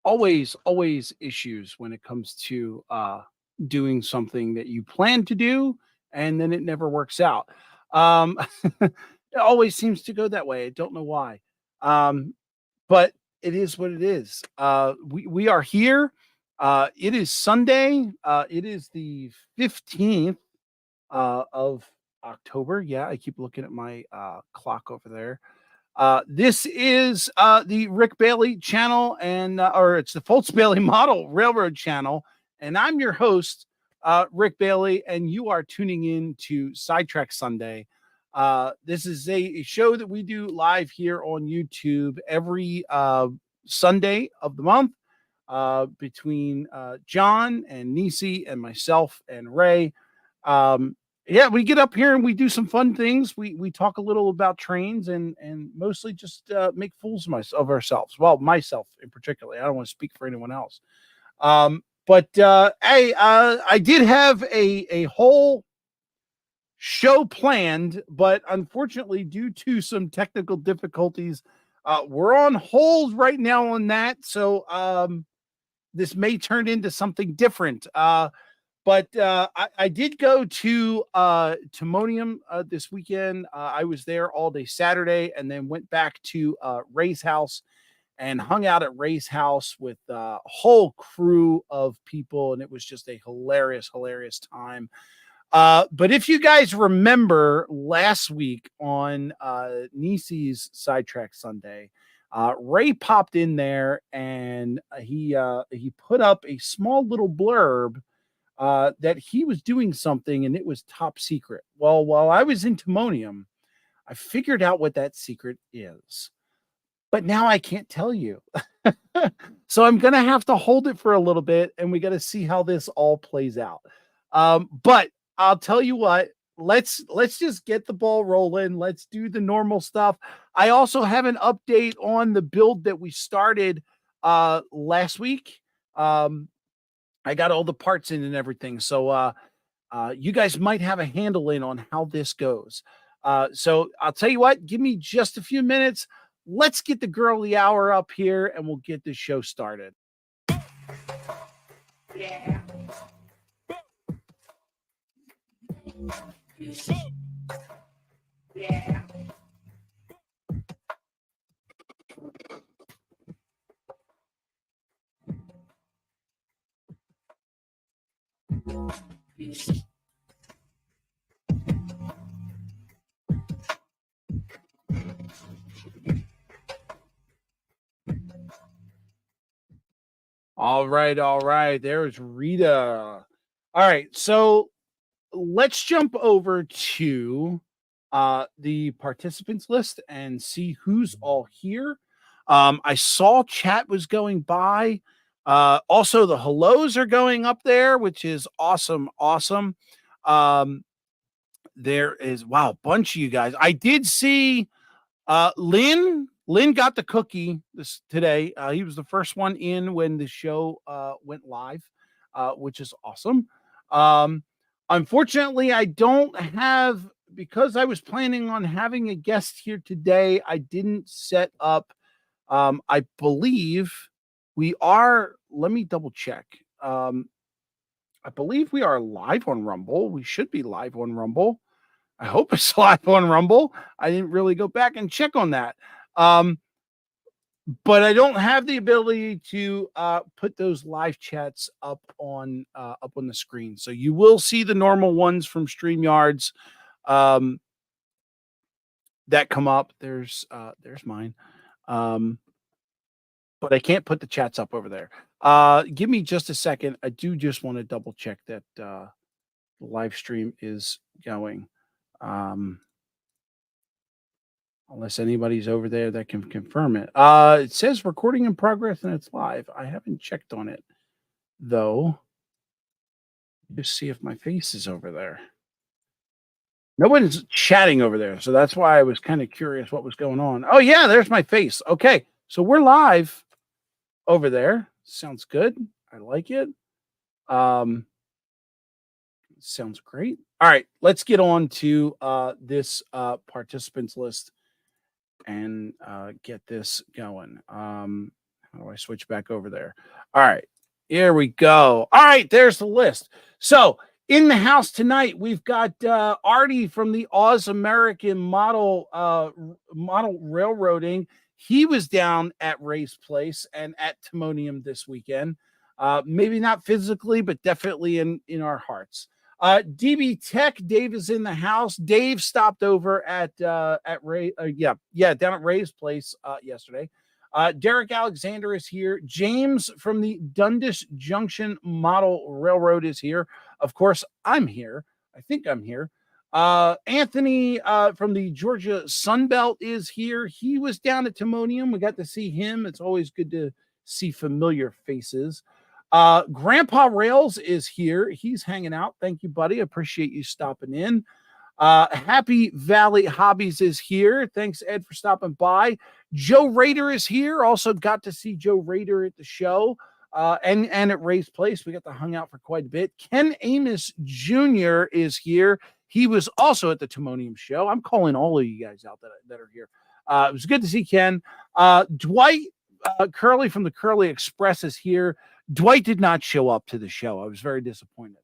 always issues when it comes to doing something that you plan to do and then it never works out. Um, it always seems to go that way. I don't know why. Um, but it is what it is. We are here. It is Sunday. It is the 15th of October. Yeah, I keep looking at my clock over there. This is the Rick Bailey channel, and or it's the Fultz Bailey Model Railroad channel, and I'm your host, Rick Bailey, and you are tuning in to Sidetrack Sunday. This is a show that we do live here on YouTube every Sunday of the month between John and Nisi and myself and Ray. Um, yeah, we get up here and we do some fun things. We talk a little about trains and mostly just make fools of ourselves. Well, myself in particular. I don't want to speak for anyone else. But I did have a whole show planned, but unfortunately, due to some technical difficulties, we're on hold right now on that. So this may turn into something different. But I did go to Timonium this weekend. I was there all day Saturday and then went back to Ray's house and hung out at Ray's house with a whole crew of people. And it was just a hilarious time. But if you guys remember last week on Nisi's Sidetrack Sunday, Ray popped in there and he put up a small little blurb that he was doing something and it was top secret. Well, while I was in Timonium, I figured out what that secret is. But now I can't tell you. So I'm going to have to hold it for a little bit and we got to see how this all plays out. But I'll tell you what, let's just get the ball rolling. Let's do the normal stuff. I also have an update on the build that we started last week. I got all the parts in and everything. So you guys might have a handle in on how this goes. So I'll tell you what, give me just a few minutes. Let's get the girly hour up here and we'll get the show started. Yeah. Yeah. All right. There's Rita. All right, so let's jump over to the participants list and see who's all here. I saw chat was going by. Also, the hellos are going up there, which is awesome. There is a bunch of you guys. I did see Lynn got the cookie today. He was the first one in when the show went live, which is awesome. Unfortunately, I don't have, because I was planning on having a guest here today, I didn't set up. I believe we are, let me double check. I believe we are live on Rumble. We should be live on Rumble. I hope it's live on Rumble. I didn't really go back and check on that. But I don't have the ability to put those live chats up on the screen. So you will see the normal ones from StreamYards that come up. There's mine. But I can't put the chats up over there. Give me just a second. I do just want to double check that the live stream is going. Unless anybody's over there that can confirm it. It says recording in progress and it's live. I haven't checked on it though. Just see if my face is over there. Nobody's chatting over there, so that's why I was kind of curious what was going on. Oh yeah, there's my face. Okay, so we're live over there. Sounds good. I like it. Sounds great. All right, let's get on to this participants list and get this going. How How do I switch back over there? All right. Here we go. All right. There's the list. So in the house tonight, we've got Artie from the Oz American Model Railroading. He was down at Ray's Place and at Timonium this weekend. Maybe not physically, but definitely in our hearts. DB Tech, Dave is in the house. Dave stopped over at Ray, down at Ray's Place yesterday. Derek Alexander is here. James from the Dundas Junction Model Railroad is here. Of course, I'm here. I think I'm here. Anthony from the Georgia Sunbelt is here. He was down at Timonium. We got to see him. It's always good to see familiar faces. Grandpa Rails is here. He's hanging out. Thank you, buddy. Appreciate you stopping in. Happy Valley Hobbies is here. Thanks, Ed, for stopping by. Joe Rader is here. Also got to see Joe Rader at the show and at Ray's Place. We got to hang out for quite a bit. Ken Amos Jr. is here. He was also at the Timonium show. I'm calling all of you guys out that are here. It was good to see Ken. Dwight Curley from the Curly Express is here. Dwight did not show up to the show. I was very disappointed.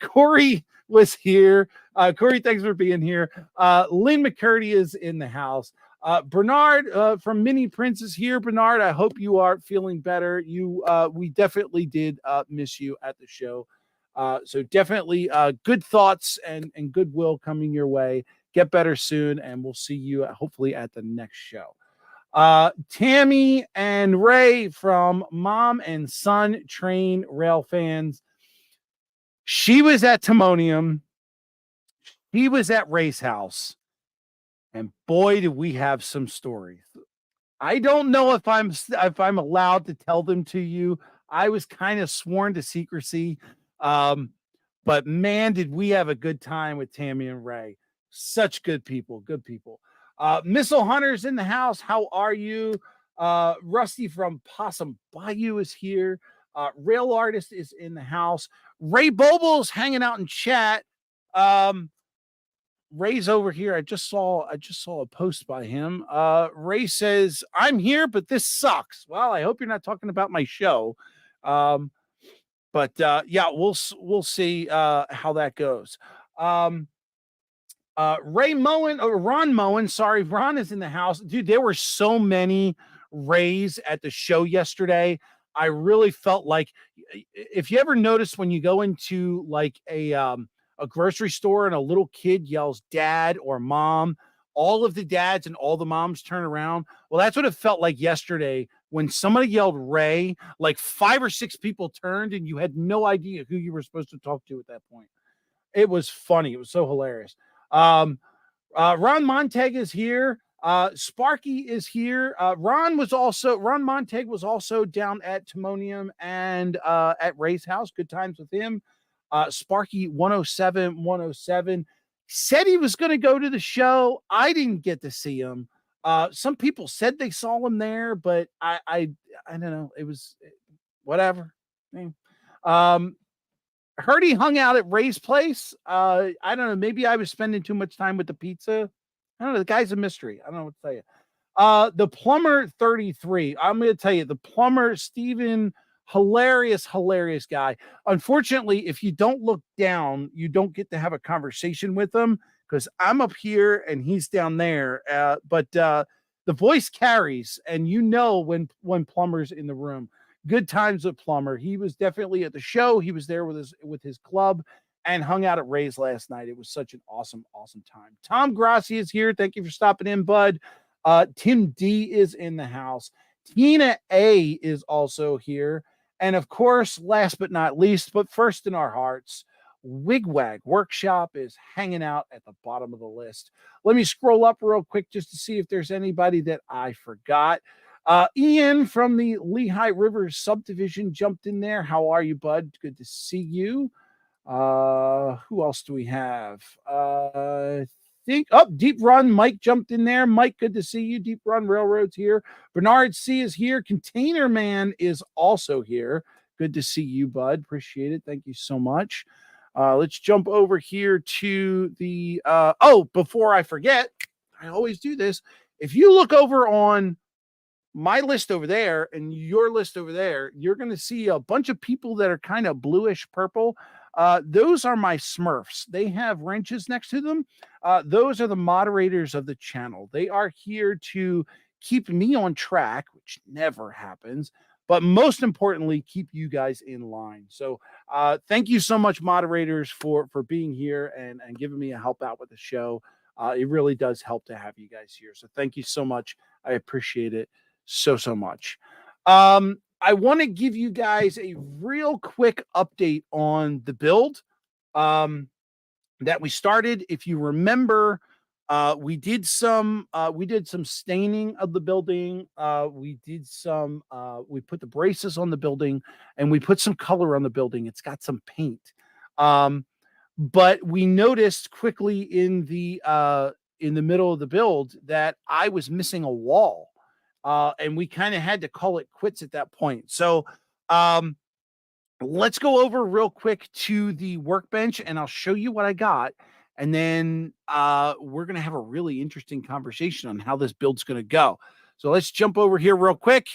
Corey was here. Corey, thanks for being here. Lynn McCurdy is in the house. Bernard from Mini Prince is here. Bernard, I hope you are feeling better. We definitely did miss you at the show. So definitely good thoughts and goodwill coming your way. Get better soon, and we'll see you hopefully at the next show. Tammy and Ray from Mom and Son Train Rail Fans. She was at Timonium. He was at Ray's house. And boy, do we have some stories. I don't know if I'm allowed to tell them to you. I was kind of sworn to secrecy. But man, did we have a good time with Tammy and Ray. Such good people, good people. Missile Hunter's in the house. How are you? Rusty from Possum Bayou is here. Rail Artist is in the house. Ray Boble's hanging out in chat. Ray's over here. I just saw a post by him. Ray says, "I'm here, but this sucks." Well, I hope you're not talking about my show. But yeah, we'll see how that goes. Ron Moen, sorry, Ron is in the house. Dude, there were so many Rays at the show yesterday. I really felt like, if you ever notice when you go into like a grocery store and a little kid yells dad or mom, all of the dads and all the moms turn around. Well, that's what it felt like yesterday when somebody yelled Ray, like 5 or 6 people turned and you had no idea who you were supposed to talk to at that point. It was funny. It was so hilarious. Ron Montag is here. Sparky is here. Ron Montag was also down at Timonium and at Ray's house. Good times with him. Sparky 107 said he was going to go to the show. I didn't get to see him. Some people said they saw him there, but I don't know. It was whatever. Heard he hung out at Ray's Place. I don't know. Maybe I was spending too much time with the pizza. I don't know. The guy's a mystery. I don't know what to tell you. The Plumber 33. I'm going to tell you, the Plumber, Steven, hilarious guy. Unfortunately, if you don't look down, you don't get to have a conversation with him because I'm up here and he's down there. But the voice carries, and you know when Plumber's in the room. Good times with Plumber. He was definitely at the show. He was there with his club and hung out at Ray's last night. It was such an awesome time. Tom Grassi is here. Thank you for stopping in, bud. Tim D is in the house. Tina A is also here. And of course, last but not least, but first in our hearts, Wigwag Workshop is hanging out at the bottom of the list. Let me scroll up real quick just to see if there's anybody that I forgot. Ian from the Lehigh River subdivision jumped in there. How are you, bud? Good to see you. Who else do we have? Deep Run Mike jumped in there. Mike, good to see you. Deep Run Railroad's here. Bernard C is here. Container Man is also here. Good to see you, bud. Appreciate it. Thank you so much. Let's jump over here to the before I forget, I always do this. If you look over on my list over there and your list over there, you're going to see a bunch of people that are kind of bluish purple. Those are my Smurfs. They have wrenches next to them. Those are the moderators of the channel. They are here to keep me on track, which never happens, but most importantly, keep you guys in line. So thank you so much, moderators, for being here and giving me a help out with the show. It really does help to have you guys here. So thank you so much. I appreciate it so much. I want to give you guys a real quick update on the build that we started. If you remember, we did some staining of the building. We put the braces on the building, and we put some color on the building. It's got some paint. But we noticed quickly in the middle of the build that I was missing a wall. And we kind of had to call it quits at that point. So let's go over real quick to the workbench, and I'll show you what I got. And then we're going to have a really interesting conversation on how this build's going to go. So let's jump over here real quick.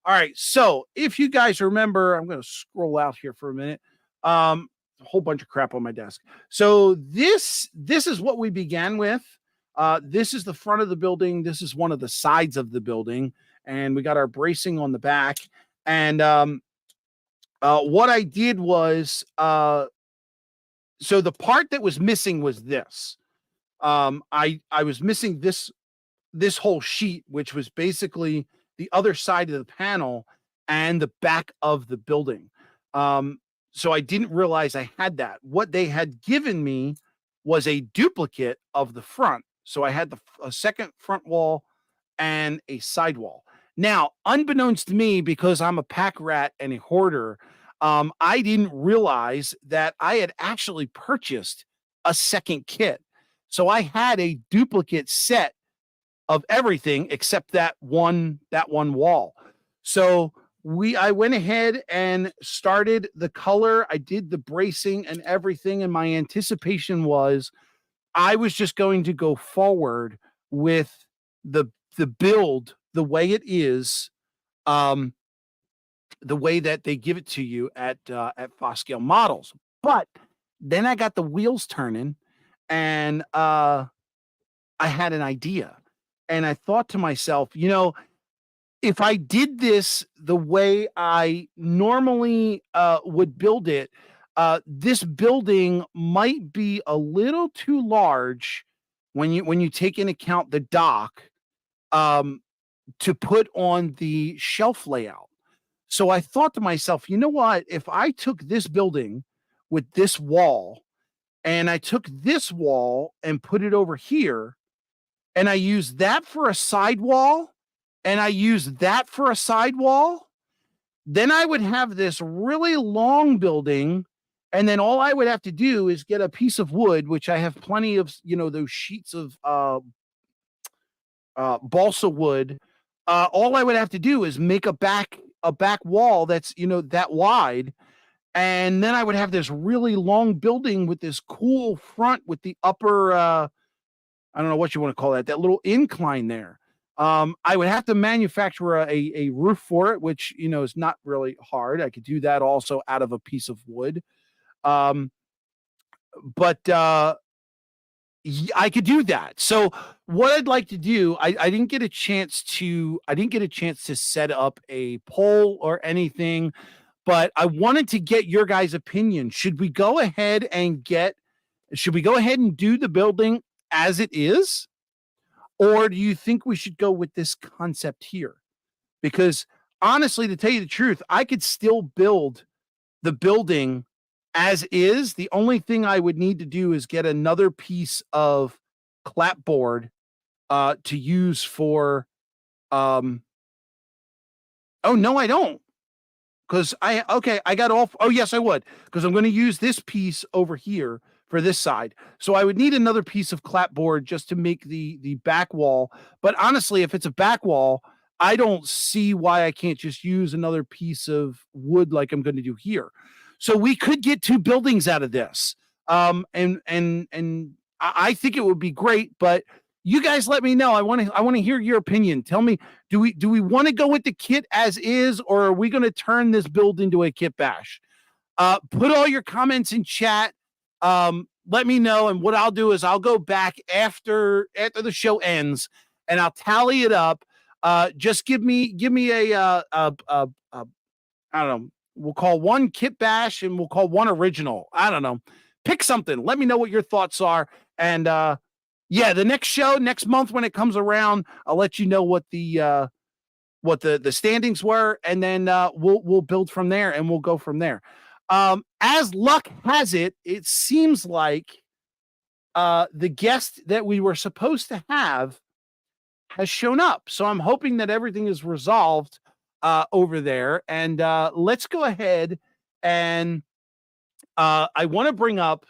All right. So if you guys remember, I'm going to scroll out here for a minute. A whole bunch of crap on my desk. So this is what we began with. This is the front of the building. This is one of the sides of the building. And we got our bracing on the back. And what I did was, so the part that was missing was this. I was missing this whole sheet, which was basically the other side of the panel and the back of the building. So I didn't realize I had that. What they had given me was a duplicate of the front. So I had a second front wall and a side wall. Now, unbeknownst to me, because I'm a pack rat and a hoarder, I didn't realize that I had actually purchased a second kit. So I had a duplicate set of everything except that one wall. So I went ahead and started the color. I did the bracing and everything, and my anticipation was I was just going to go forward with the build the way it is, the way that they give it to you at Foscale Models. But then I got the wheels turning, and I had an idea, and I thought to myself, if I did this the way I normally would build it, this building might be a little too large when you take into account the dock to put on the shelf layout. So I thought to myself, you know what? If I took this building with this wall and I took this wall and put it over here, and I used that for a sidewall, and I used that for a sidewall, then I would have this really long building. And then all I would have to do is get a piece of wood, which I have plenty of, those sheets of balsa wood. All I would have to do is make a back wall that's, that wide. And then I would have this really long building with this cool front with the upper, I don't know what you want to call that little incline there. I would have to manufacture a roof for it, which, is not really hard. I could do that also out of a piece of wood. But I could do that. So what I'd like to do, I didn't get a chance to set up a poll or anything, but I wanted to get your guys' opinion. Should we go ahead and do the building as it is? Or do you think we should go with this concept here? Because honestly, to tell you the truth, I could still build the building as is. The only thing I would need to do is get another piece of clapboard to use for oh no, I don't. Because I got all. Oh yes, I would, because I'm going to use this piece over here for this side. So I would need another piece of clapboard just to make the back wall. But honestly, if it's a back wall, I don't see why I can't just use another piece of wood like I'm going to do here. So we could get two buildings out of this. And I think it would be great, but You guys let me know. I want to hear your opinion. Tell me, do we want to go with the kit as is, or are we going to turn this build into a kit bash? Put all your comments in chat. Let me know, and what I'll do is I'll go back after the show ends, and I'll tally it up. Just give me I don't know. We'll call one kit bash, and we'll call one original. I don't know. Pick something. Let me know what your thoughts are, and yeah, the next show next month when it comes around, I'll let you know what the standings were, and then we'll build from there, and we'll go from there. As luck has it, it seems like the guest that we were supposed to have has shown up. So I'm hoping that everything is resolved over there. And let's go ahead and I want to bring up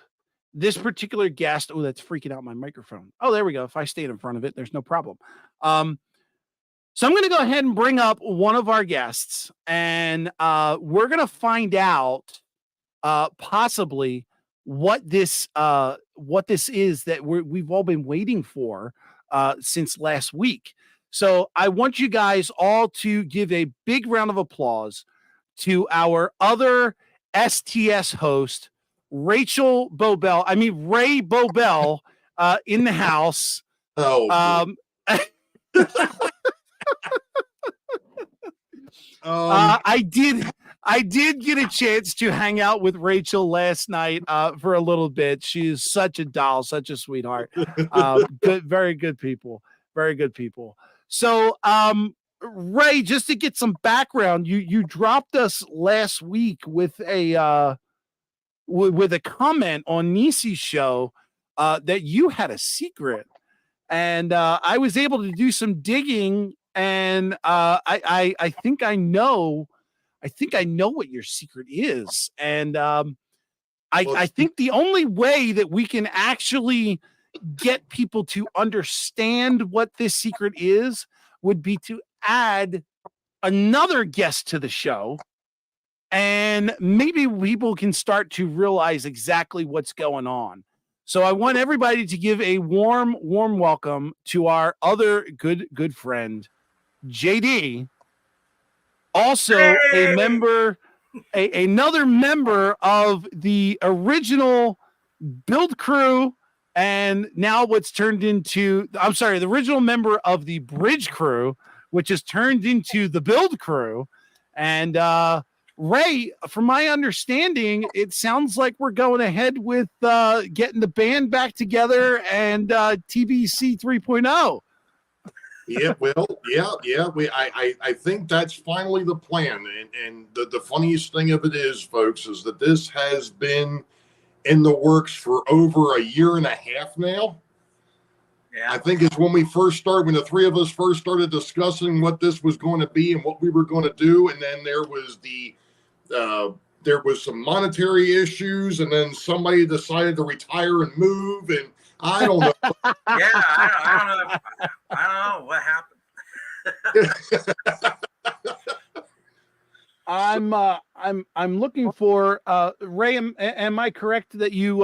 this particular guest. Oh, that's freaking out my microphone. Oh, there we go. If I stayed in front of it, there's no problem. So I'm going to go ahead and bring up one of our guests, and we're going to find out possibly what this is that we've all been waiting for since last week. So I want you guys all to give a big round of applause to our other STS host, Ray Bobel, in the house. Oh. I did get a chance to hang out with Rachel last night for a little bit. She's such a doll, such a sweetheart. Very good people. So, Ray, just to get some background, you dropped us last week with a comment on Nisi's show that you had a secret, and I was able to do some digging, and I think I know what your secret is, and I think the only way that we can actually get people to understand what this secret is would be to add another guest to the show, and maybe people can start to realize exactly what's going on. So I want everybody to give a warm welcome to our other good friend, JD, also a member, another member of the original build crew, and now what's turned into, the original member of the bridge crew, which has turned into the build crew. And Ray, from my understanding, it sounds like we're going ahead with getting the band back together and TBC 3.0. Yeah, well, yeah. I think that's finally the plan. And the funniest thing of it is, folks, is that this has been in the works for over a year and a half now. Yeah. I think it's when the three of us first started discussing what this was going to be and what we were going to do. And then there was some monetary issues, and then somebody decided to retire and move, and I don't know. Yeah, I don't know what happened. I'm looking for Ray. Am I correct that you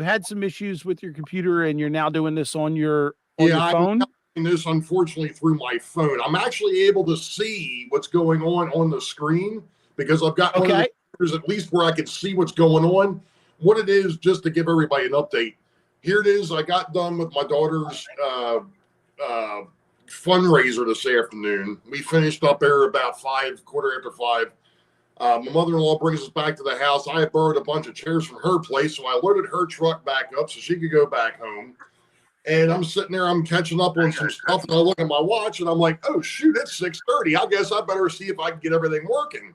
had some issues with your computer and you're now doing this on your phone? I'm doing this unfortunately through my phone. I'm actually able to see what's going on the screen because I've got one of the computers at least where I can see what's going on. What it is, just to give everybody an update. Here it is. I got done with my daughter's fundraiser this afternoon. We finished up there about 5:15. My mother-in-law brings us back to the house. I had borrowed a bunch of chairs from her place, so I loaded her truck back up so she could go back home. And I'm sitting there, I'm catching up on some stuff, and I look at my watch, and I'm like, oh, shoot, it's 6:30. I guess I better see if I can get everything working.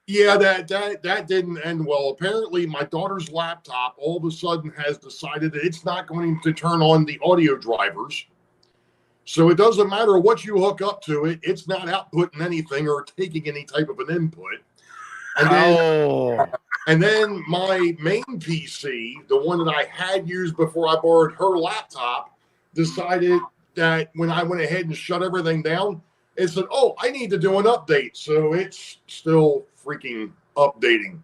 Yeah, that didn't end well. Apparently, my daughter's laptop all of a sudden has decided that it's not going to turn on the audio drivers. So it doesn't matter what you hook up to it. It's not outputting anything or taking any type of an input. And then my main PC, the one that I had used before I borrowed her laptop, decided that when I went ahead and shut everything down, it said, oh, I need to do an update. So it's still freaking updating.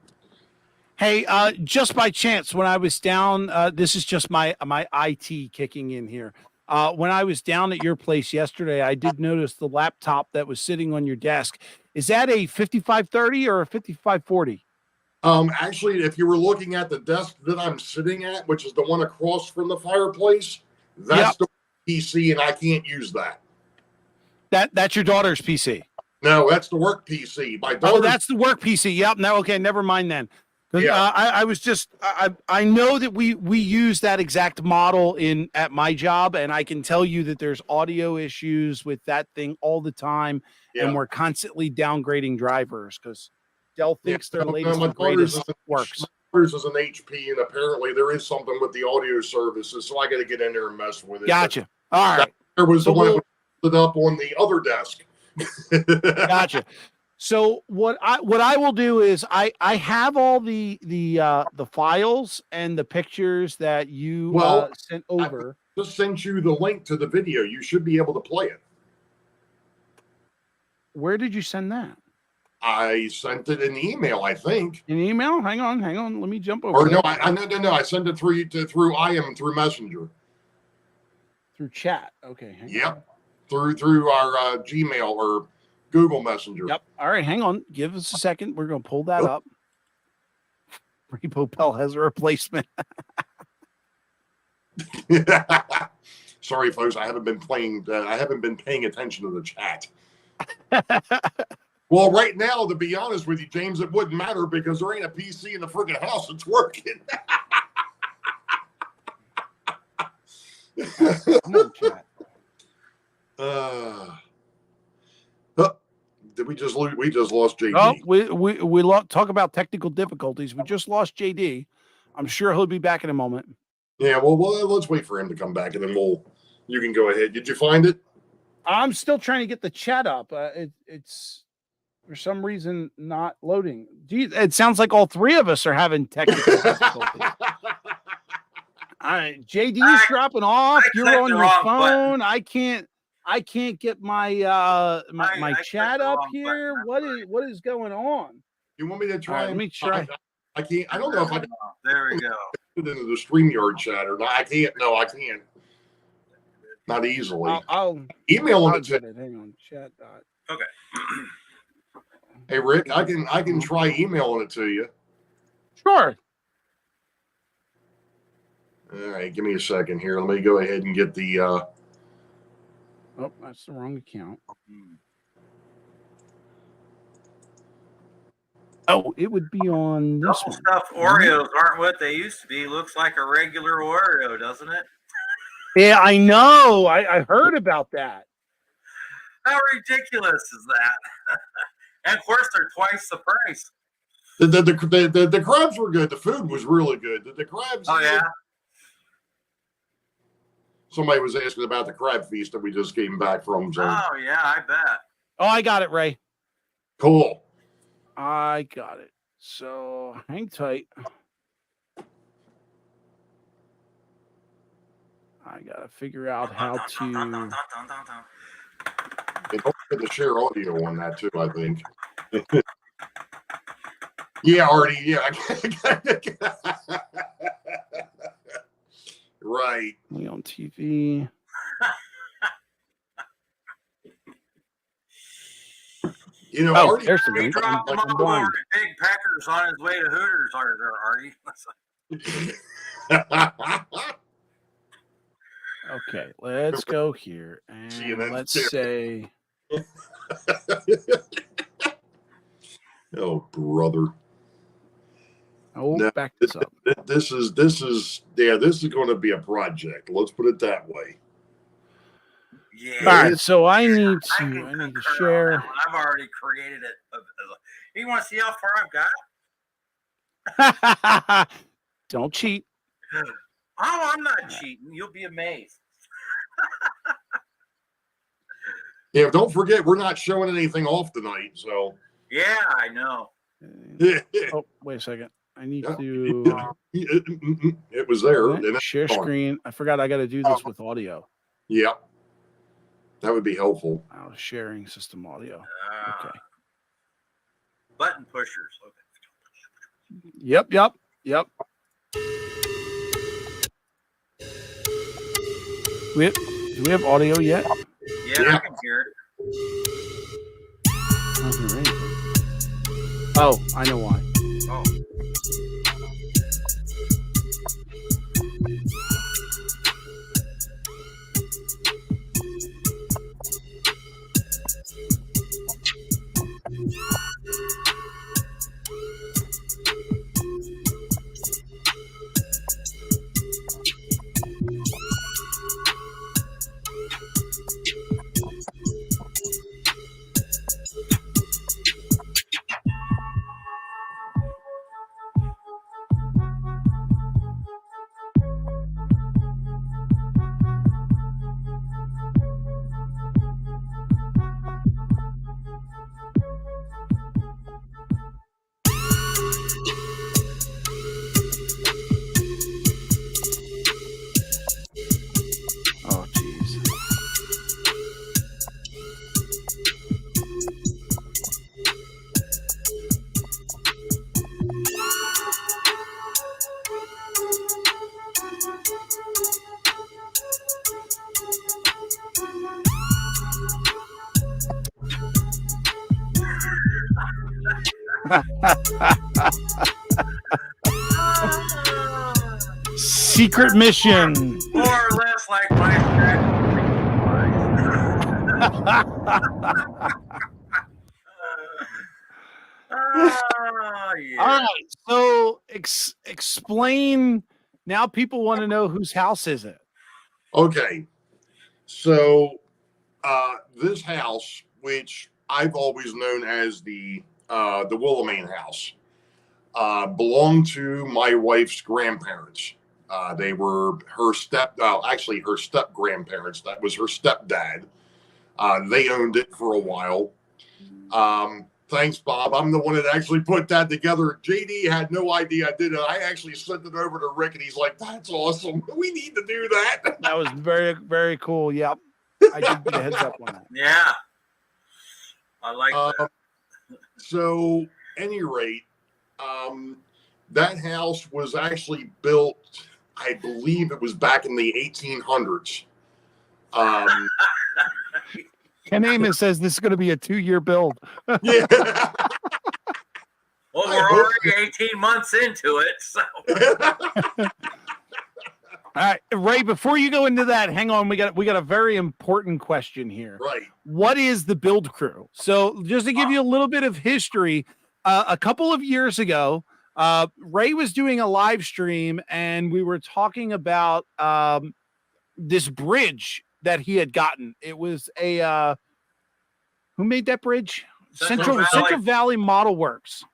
Hey, just by chance, when I was down, this is just my IT kicking in here. When I was down at your place yesterday, I did notice the laptop that was sitting on your desk. Is that a 5530 or a 5540? Actually, if you were looking at the desk that I'm sitting at, which is the one across from the fireplace, that's the PC, and I can't use that. That's your daughter's PC. No, that's the work PC. My daughter's. Oh, that's the work PC. Yep. No, okay, never mind then. Yeah. I was just I know that we use that exact model at my job, and I can tell you that there's audio issues with that thing all the time, and we're constantly downgrading drivers because Dell thinks their latest and greatest works. My daughter's is an HP, and apparently there is something with the audio services, so I got to get in there and mess with it. Gotcha. All right. There was the one that up on the other desk. Gotcha. So what I will do is I have all the files and the pictures that you sent over. I just sent you the link to the video. You should be able to play it. Where did you send that? I sent it in email, I think. An email? Hang on. Let me jump over. Or no, no. I sent it through Messenger. Through chat. Okay. Yep. Through our Gmail or Google Messenger. Yep. All right. Hang on. Give us a second. We're going to pull that up. Repo Pell has a replacement. Sorry, folks. I haven't been paying attention to the chat. Well, right now, to be honest with you, James, it wouldn't matter because there ain't a PC in the freaking house that's working. No chat. Did we just lose? We just lost JD. Oh, we talk about technical difficulties. We just lost JD. I'm sure he'll be back in a moment. Yeah, well, let's wait for him to come back, and then you can go ahead. Did you find it? I'm still trying to get the chat up. It's for some reason not loading. It sounds like all three of us are having technical difficulties. All right, JD's dropping off. You're on your phone. Button. I can't get my my chat up here. What is going on? You want me to try? Let me try. I can't. I don't know if I. There we go. Put it into the StreamYard chat or not. I can't. No, I can't. Not easily. I'll email them. Hang on, chat. Okay. Hey Rick, I can try emailing it to you. Sure. All right, give me a second here. Let me go ahead and get the. Oh, that's the wrong account. Oh, it would be on this one. Stuffed Oreos aren't what they used to be. Looks like a regular Oreo, doesn't it? Yeah, I know. I heard about that. How ridiculous is that? And of course, they're twice the price. The crabs were good. The food was really good. The crabs. Oh yeah. Somebody was asking about the crab feast that we just came back from. So. Oh yeah, I bet. Oh, I got it, Ray. Cool. I got it. So hang tight. I gotta figure out how to. They don't get to share audio on that too, I think. Yeah, Artie. Yeah. Right. Me on TV. You know, Artie, there's the link. I'm blind. Big Packers on his way to Hooters, Artie. Okay, let's go here and let's say. Oh, brother. Oh, no, back this up. This is going to be a project. Let's put it that way. Yeah. All right, so I need to share. I've already created it. You want to see how far I've got? Don't cheat. Oh, I'm not cheating. You'll be amazed. Yeah, don't forget we're not showing anything off tonight. So. Yeah, I know. Oh, wait a second. I need to. It was there. Share screen. I forgot I got to do this with audio. Yeah. That would be helpful. Oh, sharing system audio. Okay. Button pushers. Okay. Yep. Do we have audio yet? Yeah, I can hear it. Oh, I know why. Oh. Oh, jeez. Secret mission. More or less like my yeah. All right. So explain. Now people want to know whose house is it. Okay. So this house, which I've always known as the Willamine house, belonged to my wife's grandparents. They were her step grandparents. That was her stepdad. They owned it for a while. Thanks, Bob. I'm the one that actually put that together. JD had no idea I did it. I actually sent it over to Rick, and he's like, "That's awesome. We need to do that." That was very, very cool. Yep. I did get a heads up on that. Yeah. I like that. So, any rate, that house was actually built, I believe it was back in the 1800s. Ken Amos says this is going to be a 2-year build. Yeah. Well, we're already 18 months into it, so. All right, Ray, before you go into that, hang on. We got a very important question here. Right. What is the build crew? So just to give you a little bit of history, a couple of years ago, Ray was doing a live stream and we were talking about this bridge that he had gotten. It was a who made that bridge? Central Valley Model Works.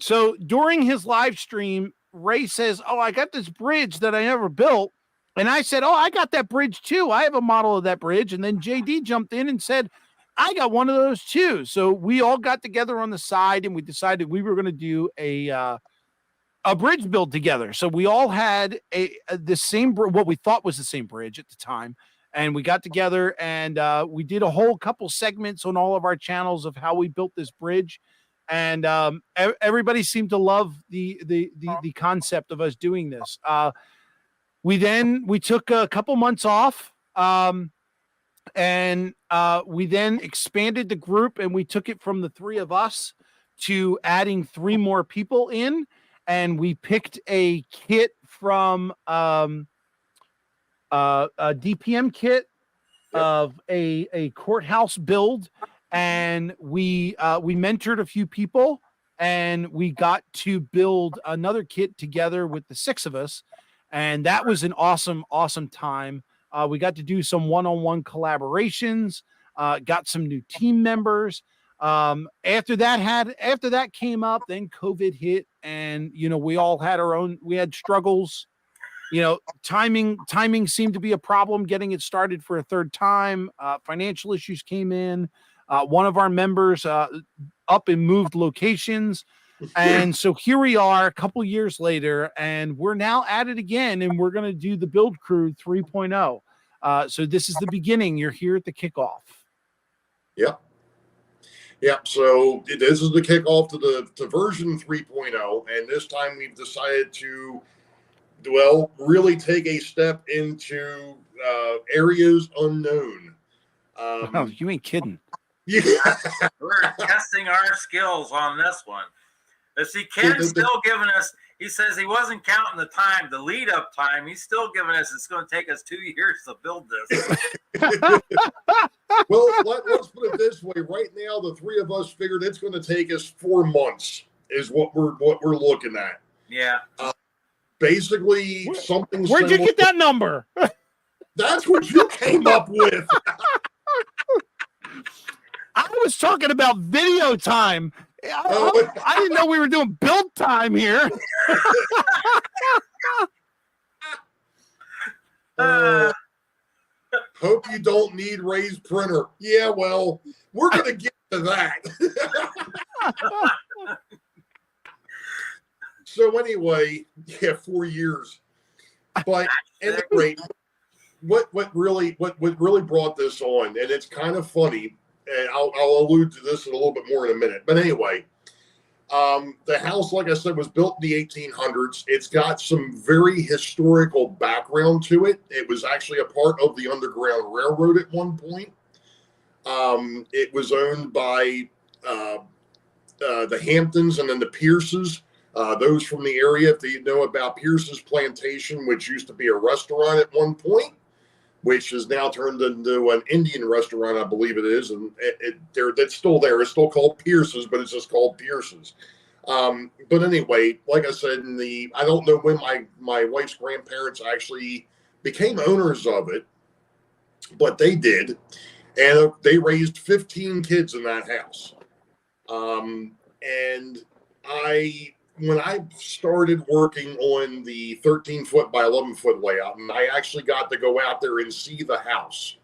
So during his live stream, Ray says, "Oh, I got this bridge that I never built." And I said, "Oh, I got that bridge too. I have a model of that bridge." And then JD jumped in and said, "I got one of those too." So we all got together on the side and we decided we were going to do a bridge build together. So we all had the same, what we thought was the same bridge at the time. And we got together and we did a whole couple segments on all of our channels of how we built this bridge. And everybody seemed to love the concept of us doing this. We took a couple months off, and we then expanded the group, and we took it from the 3 of us to adding 3 more people in, and we picked a kit from a DPM kit of a courthouse build. And we mentored a few people and we got to build another kit together with the 6 of us. And that was an awesome, awesome time. We got to do some one-on-one collaborations, got some new team members. After that came up, then COVID hit and, we all had we had struggles. Timing seemed to be a problem getting it started for a third time. Financial issues came in. One of our members up and moved locations. And so here we are a couple years later, and we're now at it again, and we're going to do the Build Crew 3.0. So this is the beginning. You're here at the kickoff. Yeah. Yep. So this is the kickoff to version 3.0, and this time we've decided to, well, really take a step into areas unknown. Oh, you ain't kidding. Yeah. We're testing our skills on this one. But see, Ken's still giving us, he says he wasn't counting the time, the lead up time. He's still giving us, it's going to take us 2 years to build this. Well, let's put it this way. Right now, the three of us figured it's going to take us 4 months is what we're looking at. Yeah. Basically, something Where'd you get that number? That's what you came up with. I was talking about video time. I didn't know we were doing build time here. Hope you don't need Ray's printer. Yeah, well, we're going to get to that. So anyway, yeah, 4 years. But at any rate, what really brought this on, and it's kind of funny, and I'll allude to this in a little bit more in a minute. But anyway, the house, like I said, was built in the 1800s. It's got some very historical background to it. It was actually a part of the Underground Railroad at one point. It was owned by the Hamptons and then the Pierces. Those from the area, if they know about Pierce's Plantation, which used to be a restaurant at one point, which is now turned into an Indian restaurant, I believe it is, and it's still there. It's still called Pierce's, but it's just called Pierce's. But anyway, like I said, I don't know when my wife's grandparents actually became owners of it, but they did, and they raised 15 kids in that house. And when I started working on the 13-foot by 11-foot layout, and I actually got to go out there and see the house,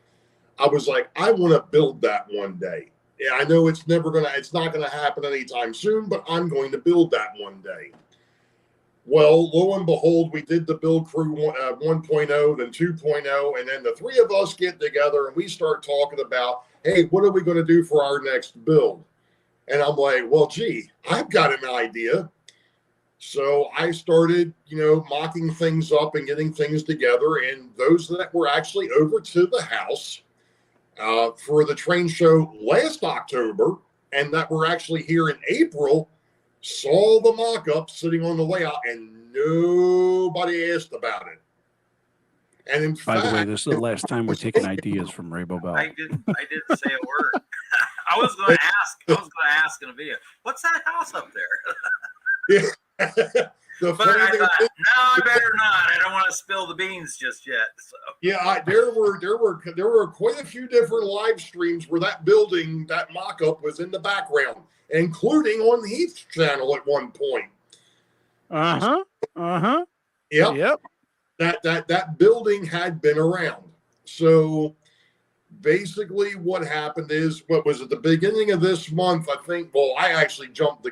I was like, I want to build that one day. Yeah, I know it's not going to happen anytime soon, but I'm going to build that one day. Well, lo and behold, we did the build crew 1.0, then 2.0, and then the three of us get together and we start talking about, hey, what are we going to do for our next build? And I'm like, well, gee, I've got an idea. So I started, mocking things up and getting things together. And those that were actually over to the house for the train show last October, and that were actually here in April, saw the mock-up sitting on the layout, and nobody asked about it. And in By the way, this is the last time we're taking ideas from Rainbow Bell. I didn't say a word. I was going to ask in a video, what's that house up there? Yeah. But I thought, no, I better not. I don't want to spill the beans just yet. So. Yeah, there were quite a few different live streams where that building, that mock-up was in the background, including on Heath's channel at one point. Yep. That building had been around. So basically what happened is, what was at the beginning of this month, I think, I actually jumped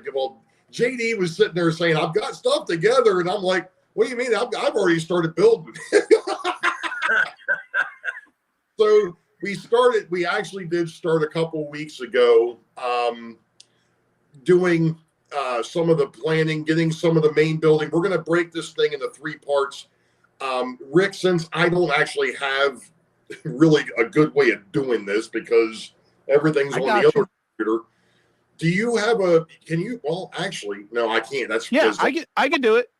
JD was sitting there saying, I've got stuff together. And I'm like, what do you mean? I've already started building. So we actually did start a couple weeks ago doing some of the planning, getting some of the main building. We're going to break this thing into 3 parts. Rick, since I don't actually have really a good way of doing this because everything's on the other computer. Do you have actually, no, I can't. I can do it.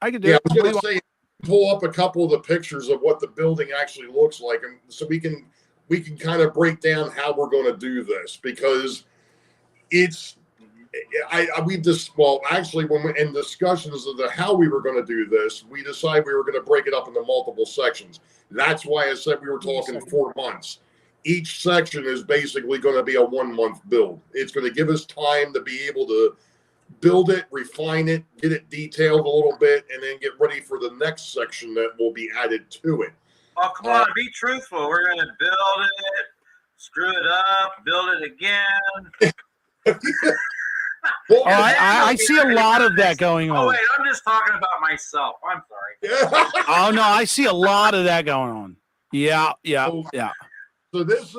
I can do it. I was going to say, pull up a couple of the pictures of what the building actually looks like. And so we can kind of break down how we're going to do this, because when we're in discussions of how we were going to do this, we decided we were going to break it up into multiple sections. That's why I said we were talking 4 months. Each section is basically going to be a 1 month build. It's going to give us time to be able to build it, refine it, get it detailed a little bit, and then get ready for the next section that will be added to it. Oh, come on, be truthful. We're going to build it, screw it up, build it again. Well, I see a lot of that going on. Oh, wait, I'm just talking about myself. I'm sorry. Oh, no, I see a lot of that going on. Yeah. So this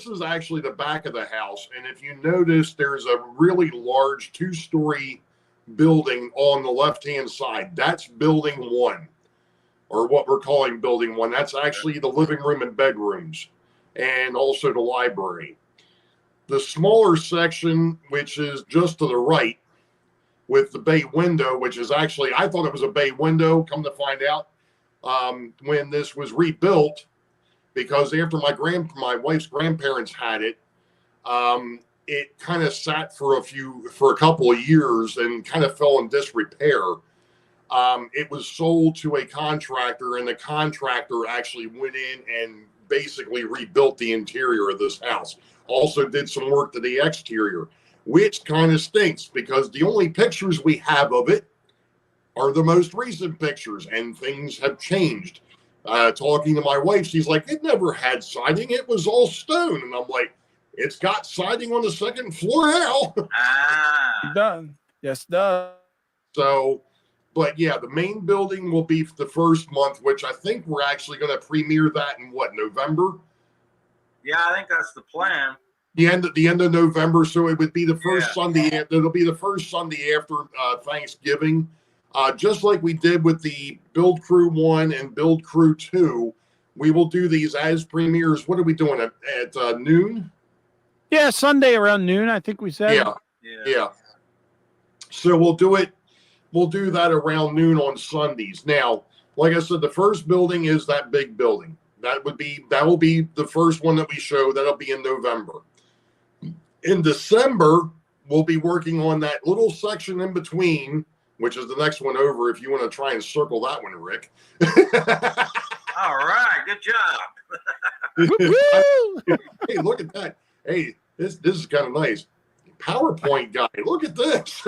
is actually the back of the house, and if you notice, there's a really large 2-story building on the left-hand side. That's building 1, or what we're calling building 1. That's actually the living room and bedrooms, and also the library. The smaller section, which is just to the right, with the bay window, which is actually, I thought it was a bay window. Come to find out, when this was rebuilt, because after my wife's grandparents had it, it kind of sat for a couple of years and kind of fell in disrepair. It was sold to a contractor, and the contractor actually went in and basically rebuilt the interior of this house. Also did some work to the exterior, which kind of stinks because the only pictures we have of it are the most recent pictures, and things have changed. Talking to my wife, she's like, it never had siding. It was all stone. And I'm like, it's got siding on the second floor now. Done. Yes, done. So, but yeah, the main building will be the first month, which I think we're actually going to premiere that in November? Yeah, I think that's the plan. The end of November. So it would be the first Sunday. It'll be the first Sunday after Thanksgiving. Just like we did with the Build Crew 1 and Build Crew 2, we will do these as premieres. What are we doing at noon? Yeah, Sunday around noon, I think we said. Yeah. So we'll do that around noon on Sundays. Now, like I said, the first building is that big building. That will be the first one that we show. That'll be in November. In December, we'll be working on that little section in between, which is the next one over, if you want to try and circle that one, Rick. All right, good job. Hey, look at that. Hey, this is kind of nice. PowerPoint guy, look at this.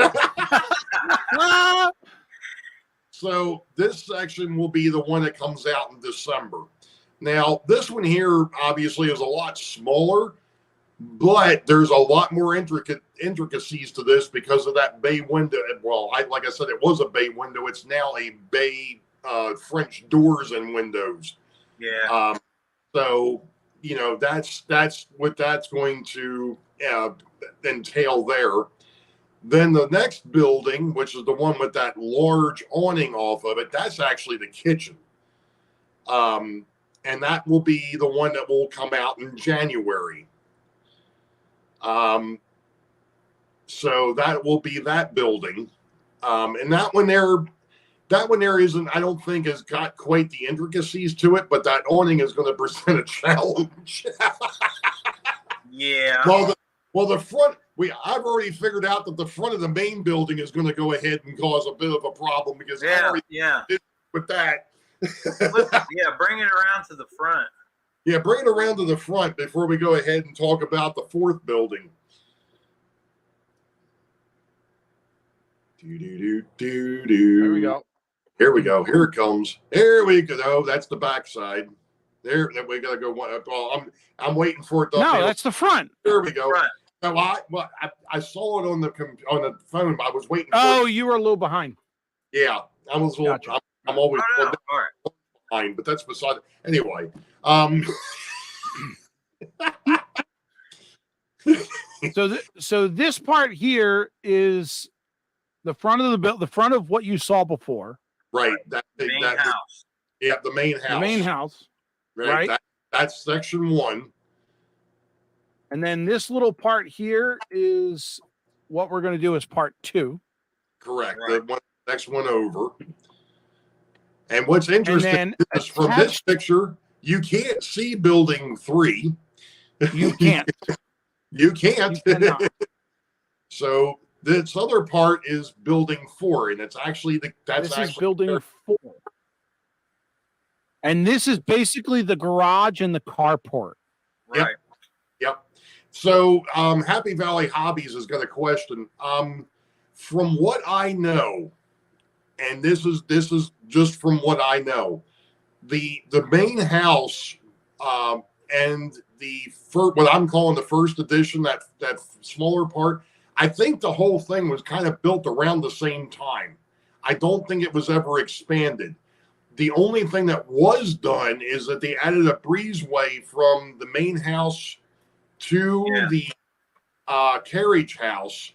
So this section will be the one that comes out in December. Now, this one here obviously is a lot smaller, but there's a lot more intricacies to this because of that bay window. Well, like I said, it was a bay window. It's now a bay French doors and windows. Yeah. So, that's what that's going to entail there. Then the next building, which is the one with that large awning off of it, that's actually the kitchen. And that will be the one that will come out in January. So that will be that building. And that one there isn't, I don't think, has got quite the intricacies to it, but that awning is going to present a challenge. Yeah. Well, the front, I've already figured out that the front of the main building is going to go ahead and cause a bit of a problem because I already did with that. Bring it around to the front. Yeah, bring it around to the front before we go ahead and talk about the fourth building. There we go. Here we go. Here it comes. Here we go. That's the back side. There, we gotta go. Well, I'm waiting for it. No, that's the front. There we go. No, I saw it on the phone. But I was waiting. Oh, you were a little behind. Yeah, I was a little. Gotcha. I'm always behind, but that's beside. Anyway, So this part here is the front of the front of what you saw before. Right. The main house. Yeah, the main house. The main house. Right. That's section 1. And then this little part here is what we're going to do as part 2. Correct. Right. The next one over. And what's interesting is from this picture, you can't see building 3. You can't. You can't. You cannot. So this other part is building 4, and it's actually this is building 4. And this is basically the garage and the carport. Right. Yep. So Happy Valley Hobbies has got a question. From what I know, and this is just from what I know, the main house and what I'm calling the first edition, that smaller part, I think the whole thing was kind of built around the same time. I don't think it was ever expanded. The only thing that was done is that they added a breezeway from the main house to the carriage house,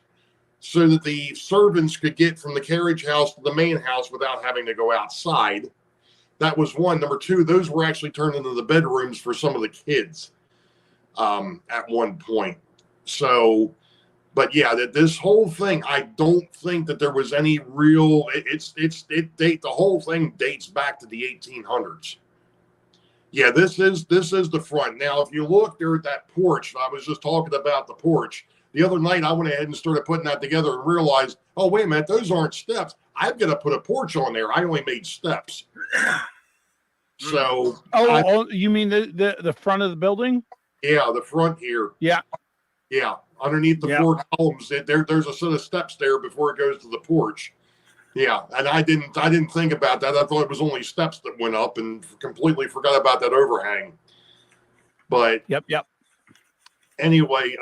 so that the servants could get from the carriage house to the main house without having to go outside. That was one. Number two, those were actually turned into the bedrooms for some of the kids at one point. So, but yeah, that this whole thing, I don't think that there was any real. The whole thing dates back to the 1800s. Yeah, this is the front. Now, if you look there at that porch, I was just talking about the porch. The other night, I went ahead and started putting that together and realized, oh, wait a minute, those aren't steps. I've got to put a porch on there. I only made steps. So, you mean the front of the building? Yeah, the front here. Yeah. Yeah, underneath the 4 columns, there's a set of steps there before it goes to the porch. Yeah, and I didn't think about that. I thought it was only steps that went up, and completely forgot about that overhang. But yep. Anyway,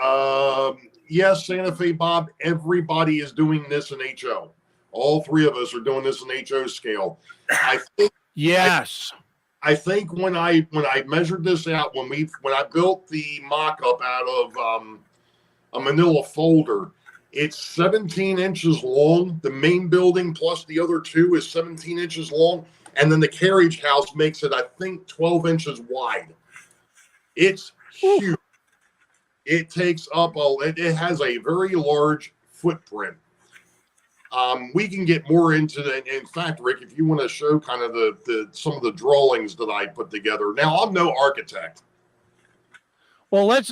yes, Santa Fe Bob, everybody is doing this in HO. All 3 of us are doing this in HO scale. I think. Yes. I think when I measured this out, when I built the mock-up out of a manila folder, it's 17 inches long. The main building plus the other 2 is 17 inches long. And then the carriage house makes it, I think, 12 inches wide. It's huge. It takes up it has a very large footprint. We can get more into that. In fact, Rick, if you want to show kind of the some of the drawings that I put together. Now, I'm no architect. Well, let's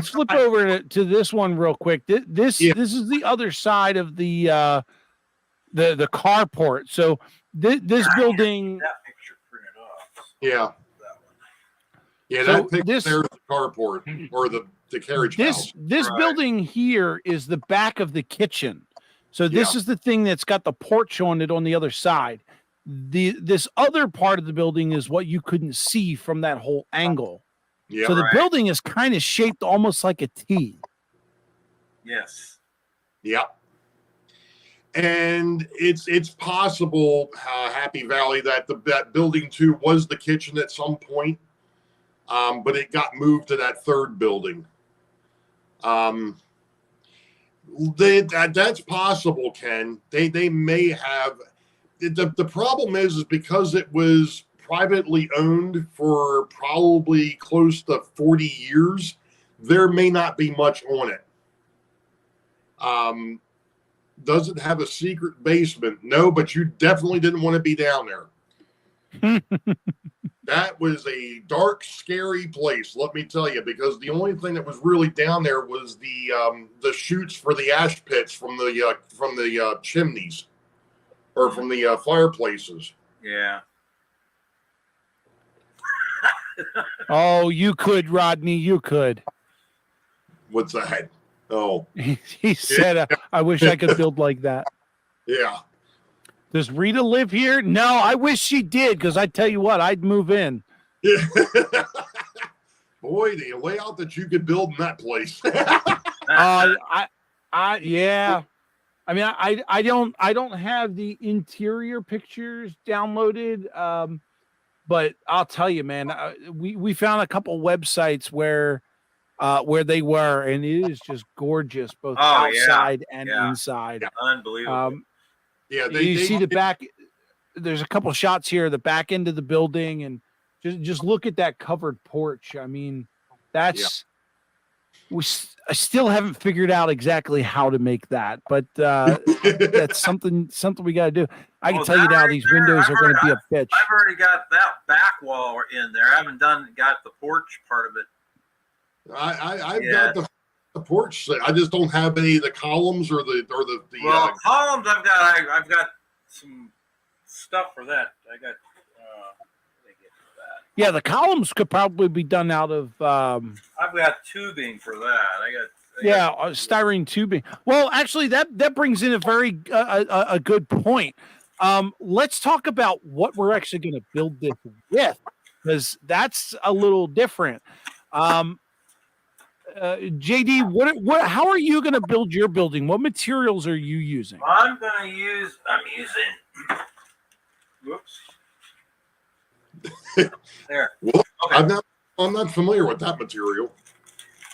flip over to this one real quick. This is the other side of the carport. So this building. That picture printed off. Yeah. Yeah, So that picture there's the carport or the carriage house. This building here is the back of the kitchen. So this is the thing that's got the porch on it on the other side. This other part of the building is what you couldn't see from that whole angle. Yeah, so the building is kind of shaped almost like a T. Yes. Yeah. And it's possible, Happy Valley, that that building 2 was the kitchen at some point, but it got moved to that 3rd building. That's possible, Ken. They may have. The problem is because it was privately owned for probably close to 40 years, there may not be much on it. Does it have a secret basement? No, but you definitely didn't want to be down there. That was a dark, scary place, let me tell you, because the only thing that was really down there was the chutes for the ash pits from the chimneys or from the fireplaces. Yeah. Oh, you could, Rodney. You could. What's that? Oh, he said, "I wish I could build like that." Yeah. Does Rita live here? No, I wish she did, because I tell you what, I'd move in. Yeah. Boy, the layout that you could build in that place. Yeah. I mean, I don't have the interior pictures downloaded, but I'll tell you, man, we found a couple websites where they were, and it is just gorgeous, both outside and inside. Yeah. Unbelievable. You see the back. There's a couple shots here, the back end of the building, and just look at that covered porch. I mean, that's I still haven't figured out exactly how to make that, but that's something we got to do. I can tell you now, these windows are going to be a bitch. I've already got that back wall in there. I haven't got the porch part of it. I've got the porch. I just don't have any of the columns or the columns. I've got some stuff for that. I got. Yeah, the columns could probably be done out of. I've got tubing for that. Styrene tubing. Well, actually, that brings in a very a good point. Let's talk about what we're actually going to build this with, because that's a little different. JD, how are you going to build your building? What materials are you using? I'm using. Whoops. There. Well, Okay. I'm not familiar with that material.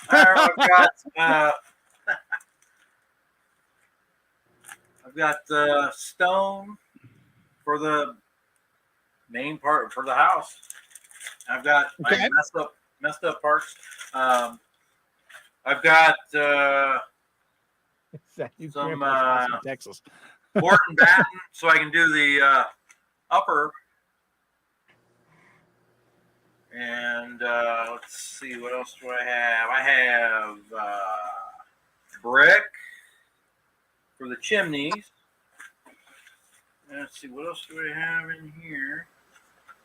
I've got stone for the main part for the house. I've got my messed up parts. I've got some Texas. board and batten, so I can do the upper. And let's see, what else do I have? I have brick for the chimneys. Let's see, what else do I have in here?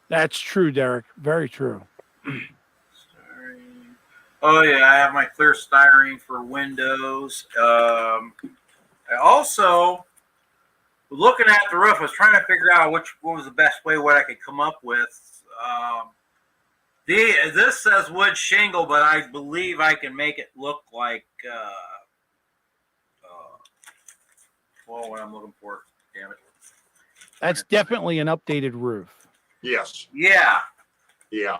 That's true, Derek. Very true. Styrene. Oh yeah, I have my clear styrene for windows. I also, looking at the roof, I was trying to figure out what was the best way, what I could come up with. This says wood shingle, but I believe I can make it look like what I'm looking for. Damn it. That's definitely an updated roof. Yes. Yeah. Yeah.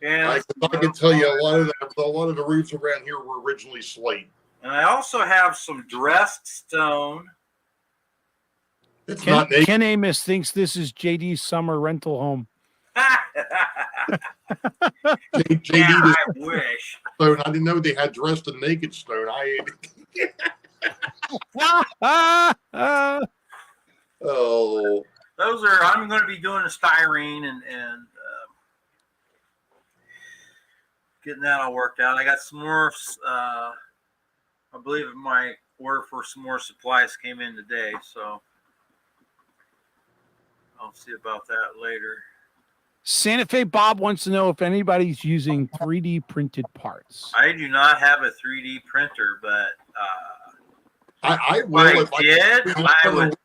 And I can tell you a lot of the roofs around here were originally slate. And I also have some dressed stone. It's not naked. Ken Amos thinks this is JD's summer rental home. JD I wish. Stone. I didn't know they had dressed and naked stone. Oh. Those are. I'm going to be doing a styrene and getting that all worked out. I got some more. I believe my order for some more supplies came in today, so I'll see about that later. Santa Fe Bob wants to know if anybody's using 3D printed parts. I do not have a 3D printer, but I will. if I did, I would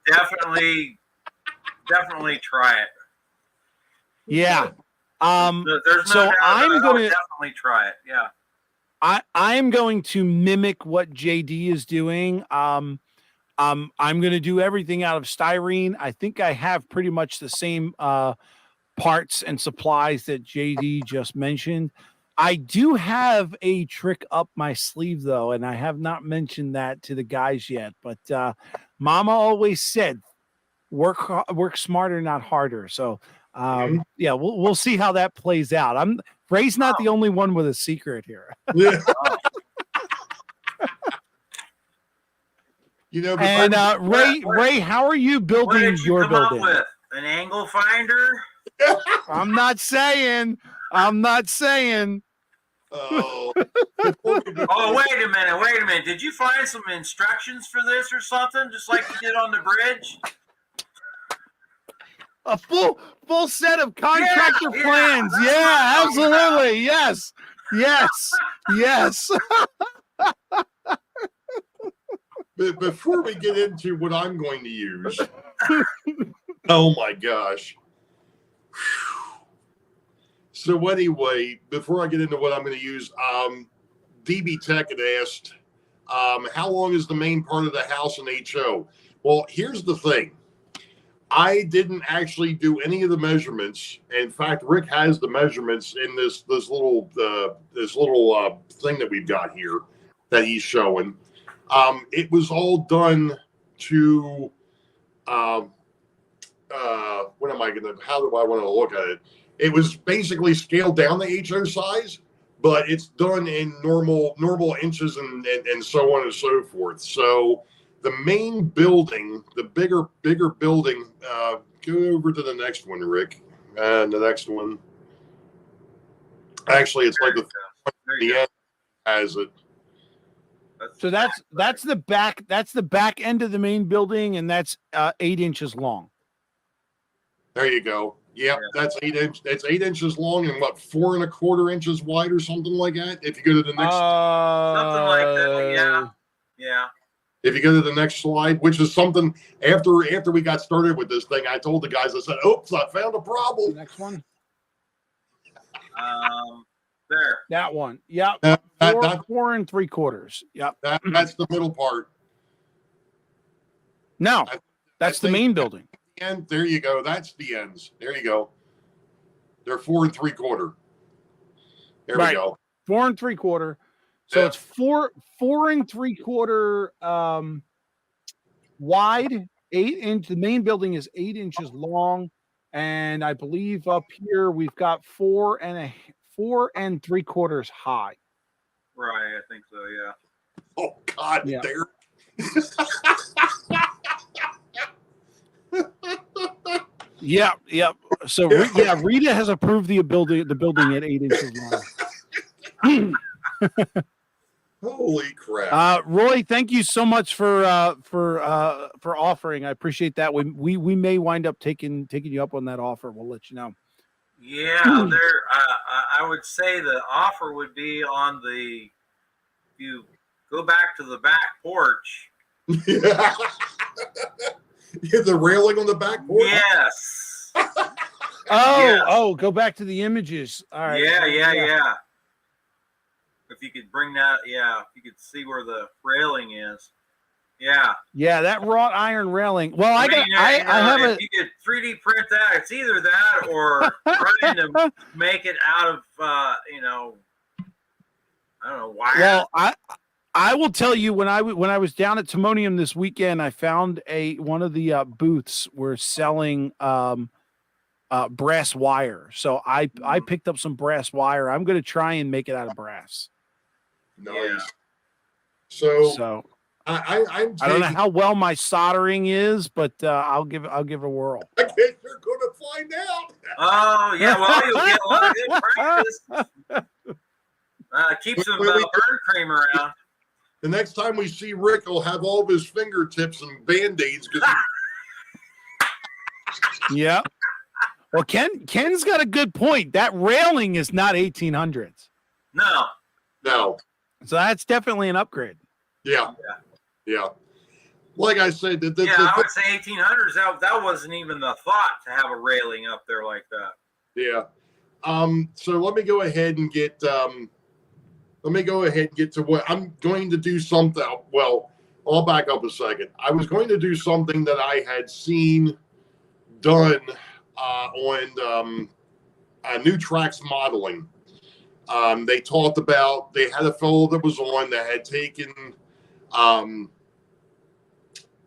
definitely try it. Yeah. There's no so doubt I'm I'll gonna definitely try it. Yeah. I'm going to mimic what JD is doing. I'm going to do everything out of styrene. I think I have pretty much the same parts and supplies that JD just mentioned. I do have a trick up my sleeve though, and I have not mentioned that to the guys yet. But Mama always said, work smarter, not harder. So yeah, we'll see how that plays out. Ray's not the only one with a secret here. Yeah. You know, and Ray, how are you building your building? With? An angle finder? I'm not saying. Oh. Oh, wait a minute. Did you find some instructions for this or something, just like you did on the bridge? A full set of contractor plans. Yeah, absolutely. Yes. But before we get into what I'm going to use, oh my gosh. So anyway, before I get into what I'm going to use, DB Tech had asked, how long is the main part of the house in HO? Well, here's the thing. I didn't actually do any of the measurements. In fact, Rick has the measurements in this little thing that we've got here that he's showing. It was all done to how do I want to look at it? It was basically scaled down the HO size, but it's done in normal inches and so on and so forth. So the main building, the bigger building, go over to the next one, Rick. And the next one. Actually, it's like the end has it. So that's the back. That's the back end of the main building, and that's 8 inches long. There you go. Yep, that's 8 inches. That's 8 inches long and 4 1/4 inches wide or something like that. If you go to the next, something like that. Yeah. If you go to the next slide, which is something after we got started with this thing, I told the guys, I said, "Oops, I found a problem." Next one. There. That one. Yep. 4 3/4. Yep. That's the middle part. No, that's the main building. And there you go. That's the ends. There you go. They're 4 3/4. There Right. we go. 4 3/4. So Yeah. it's 4 3/4 wide, 8-inch. The main building is 8 inches long, and I believe up here we've got 4 3/4 high. Right, I think so. Yeah. Oh God, Yeah. there. Yeah. So Rita has approved the building at 8 inches long. Holy crap! Roy, thank you so much for offering. I appreciate that. We may wind up taking you up on that offer. We'll let you know. Yeah, there. I would say the offer would be on the. You go back to the back porch. Yeah. The railing on the back porch. Yes. Go back to the images. All right. Yeah. If you could bring that, if you could see where the railing is. Yeah. Yeah, that wrought iron railing. Well, I have if you could 3D print that, it's either that or trying to make it out of I don't know, wire. Well, I will tell you, when I was down at Timonium this weekend, I found one of the booths were selling brass wire. So I picked up some brass wire. I'm going to try and make it out of brass. Nice. Yeah. So I don't know how well my soldering is, but I'll give it a whirl. I guess you're going to find out. Oh yeah, well you'll get a lot of good practice. Keep some burn cream around. The next time we see Rick, he'll have all of his fingertips and Band-Aids. Yeah. Well, Ken's got a good point. That railing is not 1800s. No. So that's definitely an upgrade. Yeah. Like I said, I would say 1800s. That wasn't even the thought to have a railing up there like that. Yeah. So let me go ahead and get to what I'm going to do. Something. Well, I'll back up a second. I was going to do something that I had seen done on New Tracks Modeling. They had a fellow that was on that had taken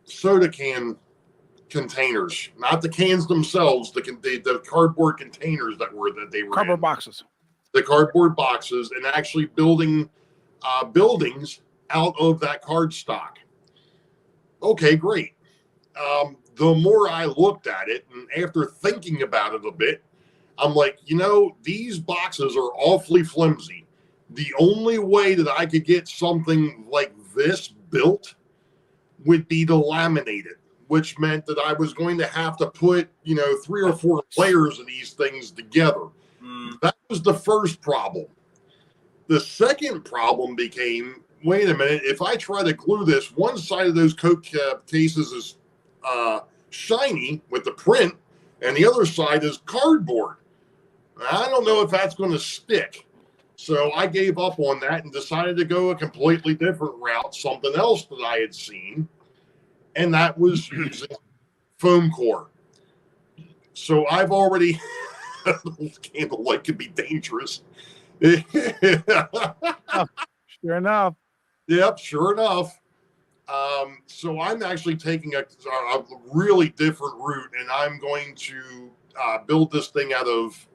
soda can containers, not the cans themselves, the cardboard containers that they were Cardboard in. boxes. The cardboard boxes, and actually building buildings out of that card stock. Okay, great. The more I looked at it, and after thinking about it a bit, I'm like, these boxes are awfully flimsy. The only way that I could get something like this built would be to laminate it, which meant that I was going to have to put, 3 or 4 layers of these things together. That was the first problem. The second problem became, wait a minute, if I try to glue this, one side of those Coke cases is shiny with the print, and the other side is cardboard. I don't know if that's going to stick. So I gave up on that and decided to go a completely different route, something else that I had seen, and that was using foam core. So I've already... Candlelight could be dangerous. Sure enough. Yep, sure enough. So I'm actually taking a really different route, and I'm going to build this thing out of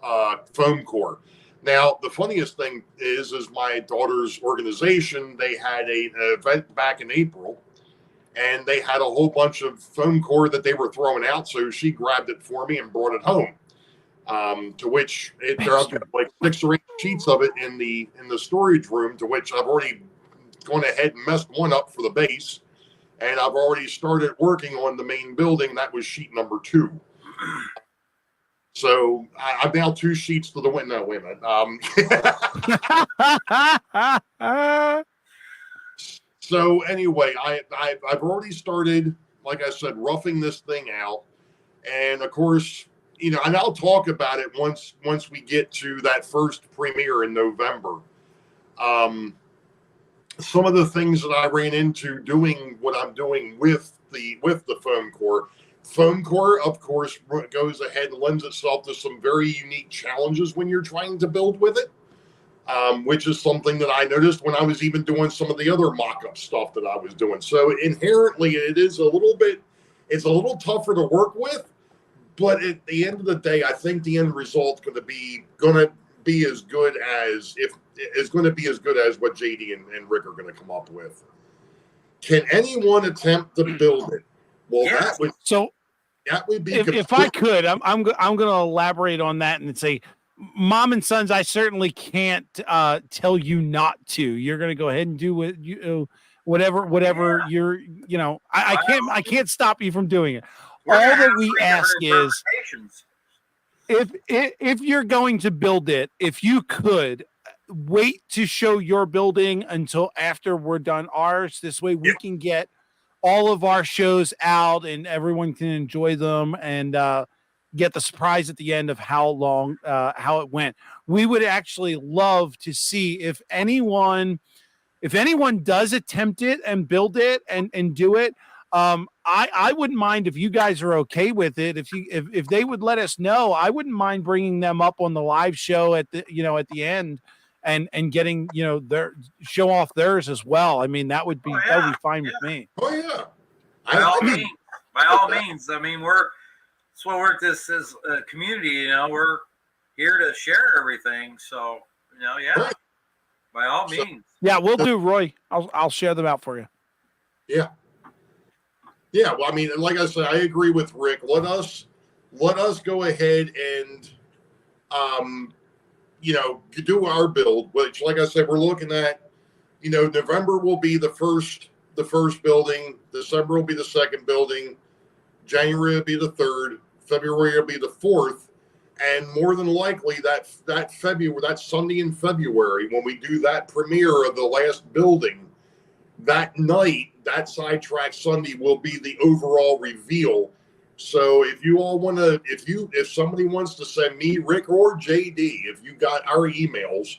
foam core. Now, the funniest thing is my daughter's organization, they had an event back in April, and they had a whole bunch of foam core that they were throwing out, so she grabbed it for me and brought it home. To which there are like 6 or 8 sheets of it in the storage room, to which I've already gone ahead and messed one up for the base, and I've already started working on the main building. That was sheet number 2. So I'm now 2 sheets to the window. Wait a minute. So anyway, I've already started, like I said, roughing this thing out, and of course, and I'll talk about it once we get to that first premiere in November. Some of the things that I ran into doing what I'm doing with the foam core, Foam core, of course, goes ahead and lends itself to some very unique challenges when you're trying to build with it, which is something that I noticed when I was even doing some of the other mock-up stuff that I was doing. So inherently, it's a little tougher to work with, but at the end of the day, I think the end result's going to be as good as what JD and Rick are going to come up with. Can anyone attempt to build it? Well, Yes. that would be. If I could, I'm going to elaborate on that and say, Mom and Sons, I certainly can't tell you not to. You're going to go ahead and do what whatever you're. I can't stop you from doing it. All that we ask is, if you're going to build it, if you could wait to show your building until after we're done ours. This way we can get all of our shows out and everyone can enjoy them and get the surprise at the end of how it went. We would actually love to see if anyone does attempt it and build it and do it. I wouldn't mind if you guys are okay with it. If they would let us know, I wouldn't mind bringing them up on the live show at the end and getting their show off theirs as well. I mean, that would be fine with me. Oh yeah. By all means. I mean, that's what we're this is a community. We're here to share everything. So Right. By all means. Yeah, we'll do, Roy. I'll share them out for you. Yeah. Yeah. Well, I mean, like I said, I agree with Rick. Let us go ahead and do our build, which, like I said, we're looking at, November will be the first building, December will be the second building, January will be the third, February will be the fourth, and more than likely that Sunday in February, when we do that premiere of the last building, that night, that sidetrack Sunday will be the overall reveal. So if you all want to, if somebody wants to send me, Rick, or JD, if you got our emails,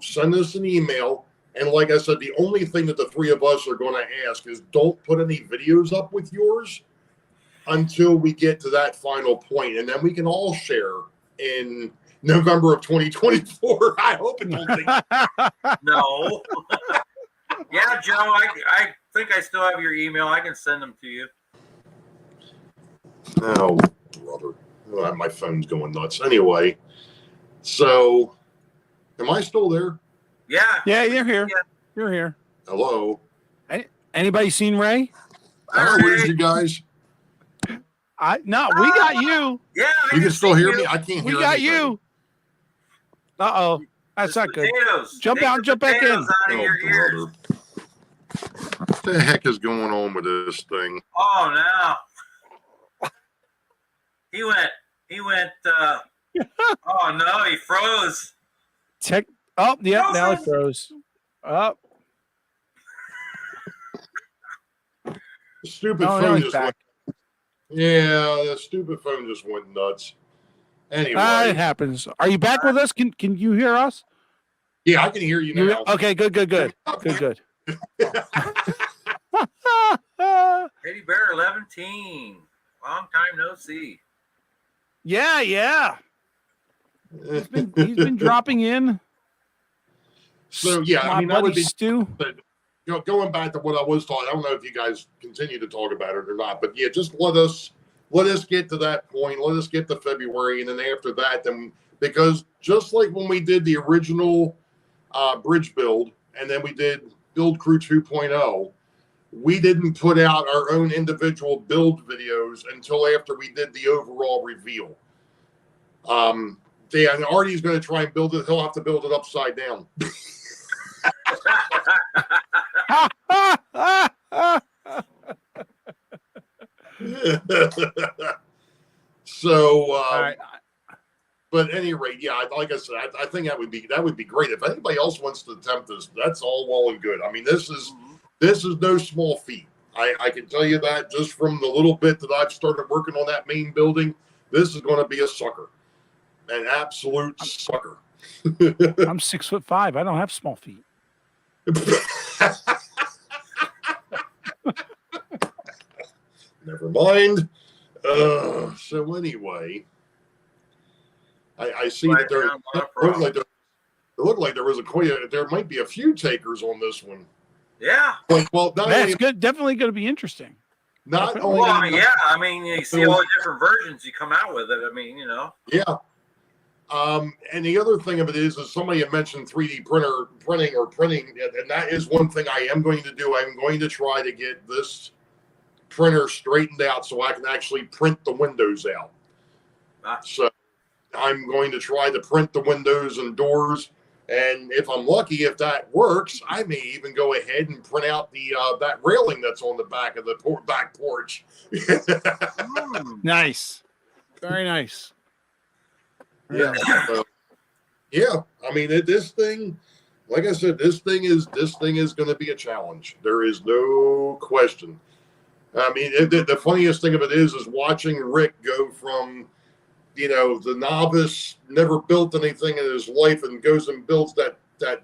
send us an email. And like I said, the only thing that the three of us are going to ask is don't put any videos up with yours until we get to that final point. And then we can all share in November of 2024. I hope it don't take. No. Yeah, Joe, I think I still have your email. I can send them to you. Oh, brother. My phone's going nuts. Anyway, so am I still there? Yeah. Yeah, you're here. Yeah. You're here. Hello. Anybody seen Ray? Where's you guys? No, we got you. Yeah. You can still hear me? I can't hear We got anything. you. Uh-oh. That's not good. Potatoes. Jump Take out the and jump back in. potatoes out of your ears. Brother. What the heck is going on with this thing? Oh, no. He went, oh, no, he froze. Now it froze. Oh. The stupid No, phone he's just back. the stupid phone just went nuts. Anyway. It happens. Are you back with us? Can you hear us? Yeah, I can hear you now. Okay, good. Good. Eddie Bear 11. Long time no see. Yeah. He's been dropping in. So yeah, My I mean that buddy would be Stu. going back to what I was talking. I don't know if you guys continue to talk about it or not, but yeah, just let us get to that point. Let us get to February, and then after that, then because just like when we did the original bridge build, and then we did Build Crew 2.0, we didn't put out our own individual build videos until after we did the overall reveal. And Artie's going to try and build it. He'll have to build it upside down. So, but at any rate, yeah, like I said, I think that would be great. If anybody else wants to attempt this, that's all well and good. I mean, this is no small feat. I can tell you that just from the little bit that I've started working on that main building, this is going to be a sucker, an absolute sucker. I'm 6'5". I don't have small feet. mind. So anyway, I see that there looked like there was there might be a few takers on this one. Yeah. Well, that's good. Definitely going to be interesting. Not Definitely. only, Well, I mean, yeah. I mean, you see all the different versions you come out with it. I mean, you know. Yeah. And the other thing of it is somebody had mentioned 3D printing, and that is one thing I am going to do. I'm going to try to get this printer straightened out so I can actually print the windows out. So I'm going to try to print the windows and doors, and if I'm lucky, if that works, I may even go ahead and print out the that railing that's on the back of the back porch. Nice, very nice. Yeah, yeah. I mean, this thing, like I said, this thing is going to be a challenge. There is no question. I mean, the funniest thing of it is watching Rick go from, the novice, never built anything in his life, and goes and builds that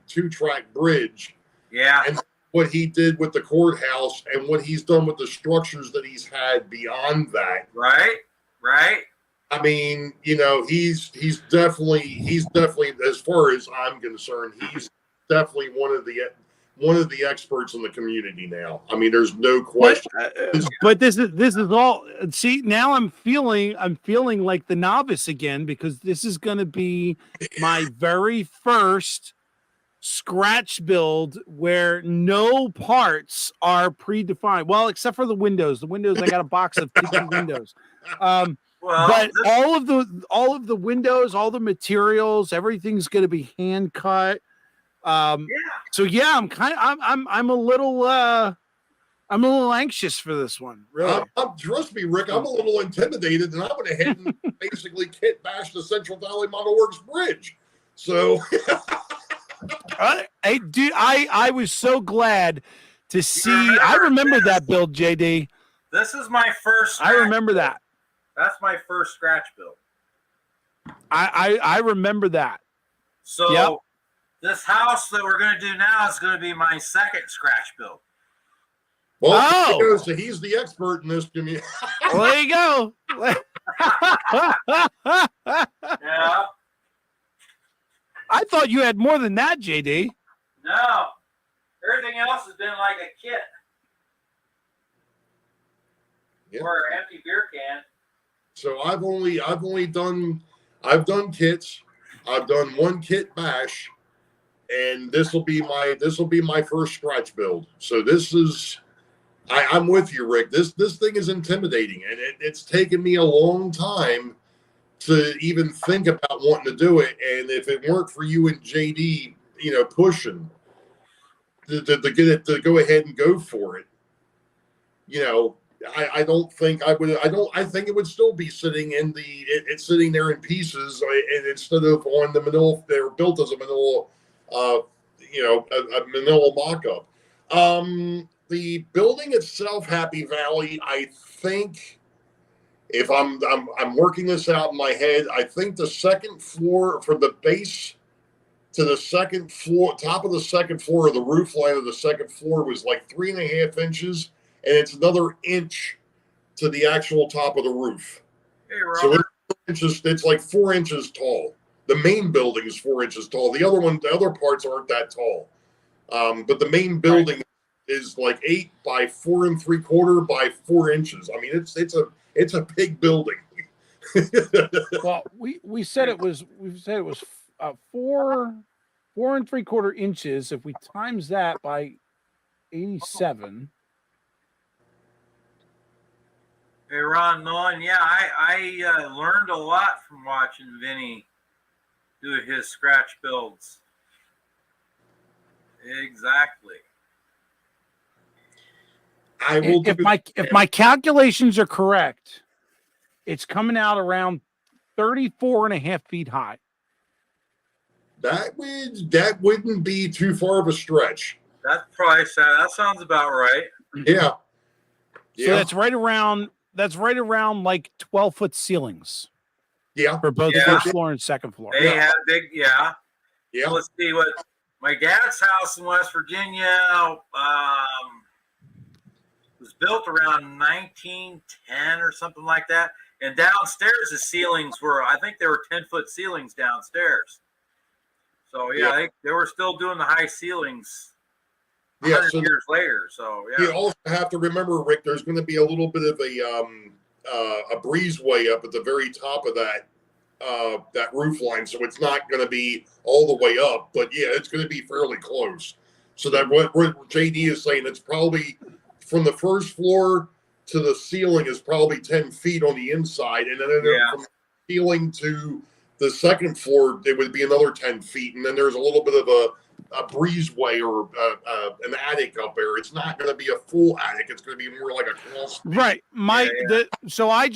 2-track bridge. Yeah. And what he did with the courthouse and what he's done with the structures that he's had beyond that. Right. I mean, he's definitely, as far as I'm concerned, he's definitely one of the experts in the community now. I mean, there's no question. But this is all. See, now I'm feeling like the novice again, because this is going to be my very first scratch build where no parts are predefined. Well, except for the windows. The windows, I got a box of 50 windows. But all of the windows, all the materials, everything's going to be hand cut. So yeah, I'm a little anxious for this one. Really, trust me, Rick. I'm a little intimidated, and I went ahead and basically kit bashed the Central Valley Model Works bridge. So, I was so glad to see. I remember that build, JD. This is my first. I remember that. That's my first scratch build. I remember that. So yep. This house that we're going to do now is going to be my second scratch build. Well, so he's the expert in this community. Well, there you go. Yeah. I thought you had more than that, JD. No. Everything else has been like a kit. Yep. Or an empty beer can. So I've done kits. I've done one kit bash, and this will be my first scratch build. So this is, I'm with you, Rick. This thing is intimidating, and it's taken me a long time to even think about wanting to do it. And if it weren't for you and JD, pushing to get it, to go ahead and go for it, I don't think I would. I think it would still be sitting in it's sitting there in pieces, and instead of on the manila, they were built as a manila, a manila mock-up. The building itself, Happy Valley, I think, if I'm working this out in my head, I think the second floor, from the base to the second floor, top of the second floor, or the roof line of the second floor, was like 3.5 inches. And it's another inch to the actual top of the roof. Hey, Robert. So it's like 4 inches tall. The main building is 4 inches tall. The other parts aren't that tall. But the main building is like 8 by 4 3/4 by 4 inches. I mean, it's a big building. Well, we said it was 4 3/4 inches. If we times that by 87. Hey, Ron Mullen, yeah, I learned a lot from watching Vinny do his scratch builds. Exactly. If my calculations are correct, it's coming out around 34.5 feet high. That wouldn't be too far of a stretch. That sounds about right. Yeah. So that's right around like 12-foot ceilings. Yeah. For both first floor and second floor. They had big, yeah. Yeah. So let's see what my dad's house in West Virginia was built around 1910 or something like that. And downstairs, the ceilings were, I think they were 10-foot ceilings downstairs. So, yeah, they were still doing the high ceilings 100 years later. So, yeah. You also have to remember, Rick, there's going to be a little bit of a breezeway up at the very top of that roof line. So it's not going to be all the way up. But, yeah, it's going to be fairly close. So that what JD is saying, it's probably from the first floor to the ceiling is probably 10 feet on the inside. And then from the ceiling to the second floor, it would be another 10 feet. And then there's a little bit of a breezeway or an attic up there. It's not going to be a full attic. It's going to be more like a crawl space. Right. So I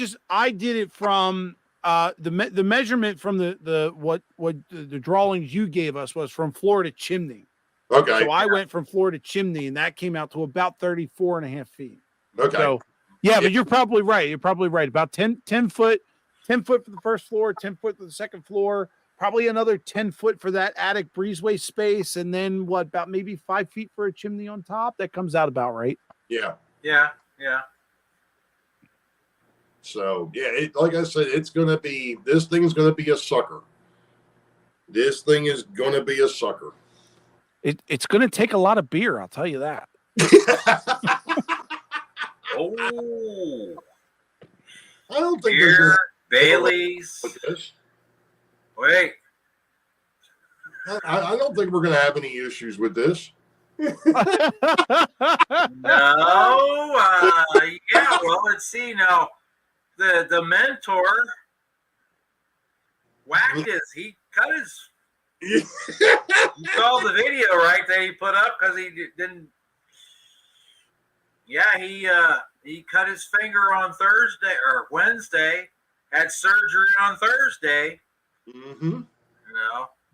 did it from the measurement from the drawings you gave us was from floor to chimney. Okay. So I went from floor to chimney, and that came out to about 34.5 feet. Okay. So, but you're probably right. You're probably right. About 10 foot for the first floor, 10 foot for the second floor, probably another 10 foot for that attic breezeway space. And then about maybe 5 feet for a chimney on top. That comes out about right. Yeah. Yeah. So, like I said, this thing's going to be a sucker. This thing is going to be a sucker. It's going to take a lot of beer. I'll tell you that. Oh, I don't think beer, Bailey's. Wait. I don't think we're going to have any issues with this. No. Well, let's see now. The mentor whacked he cut his. You saw the video, right, that he put up because he didn't. Yeah, he cut his finger on Thursday or Wednesday, had surgery on Thursday. Mm-hmm.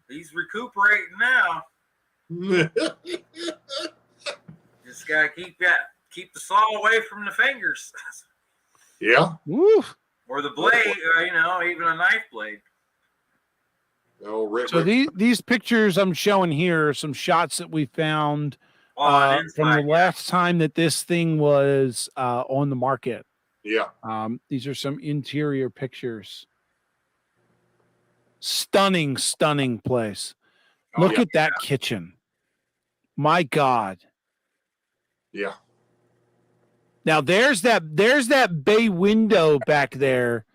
He's recuperating now. Just gotta keep the saw away from the fingers. Yeah. Woo. Or the blade, even a knife blade. Oh, Rick. So these pictures I'm showing here are some shots that we found from the last time that this thing was on the market. Yeah. These are some interior pictures. Stunning place. Look at that kitchen. My God. Yeah. Now there's that bay window back there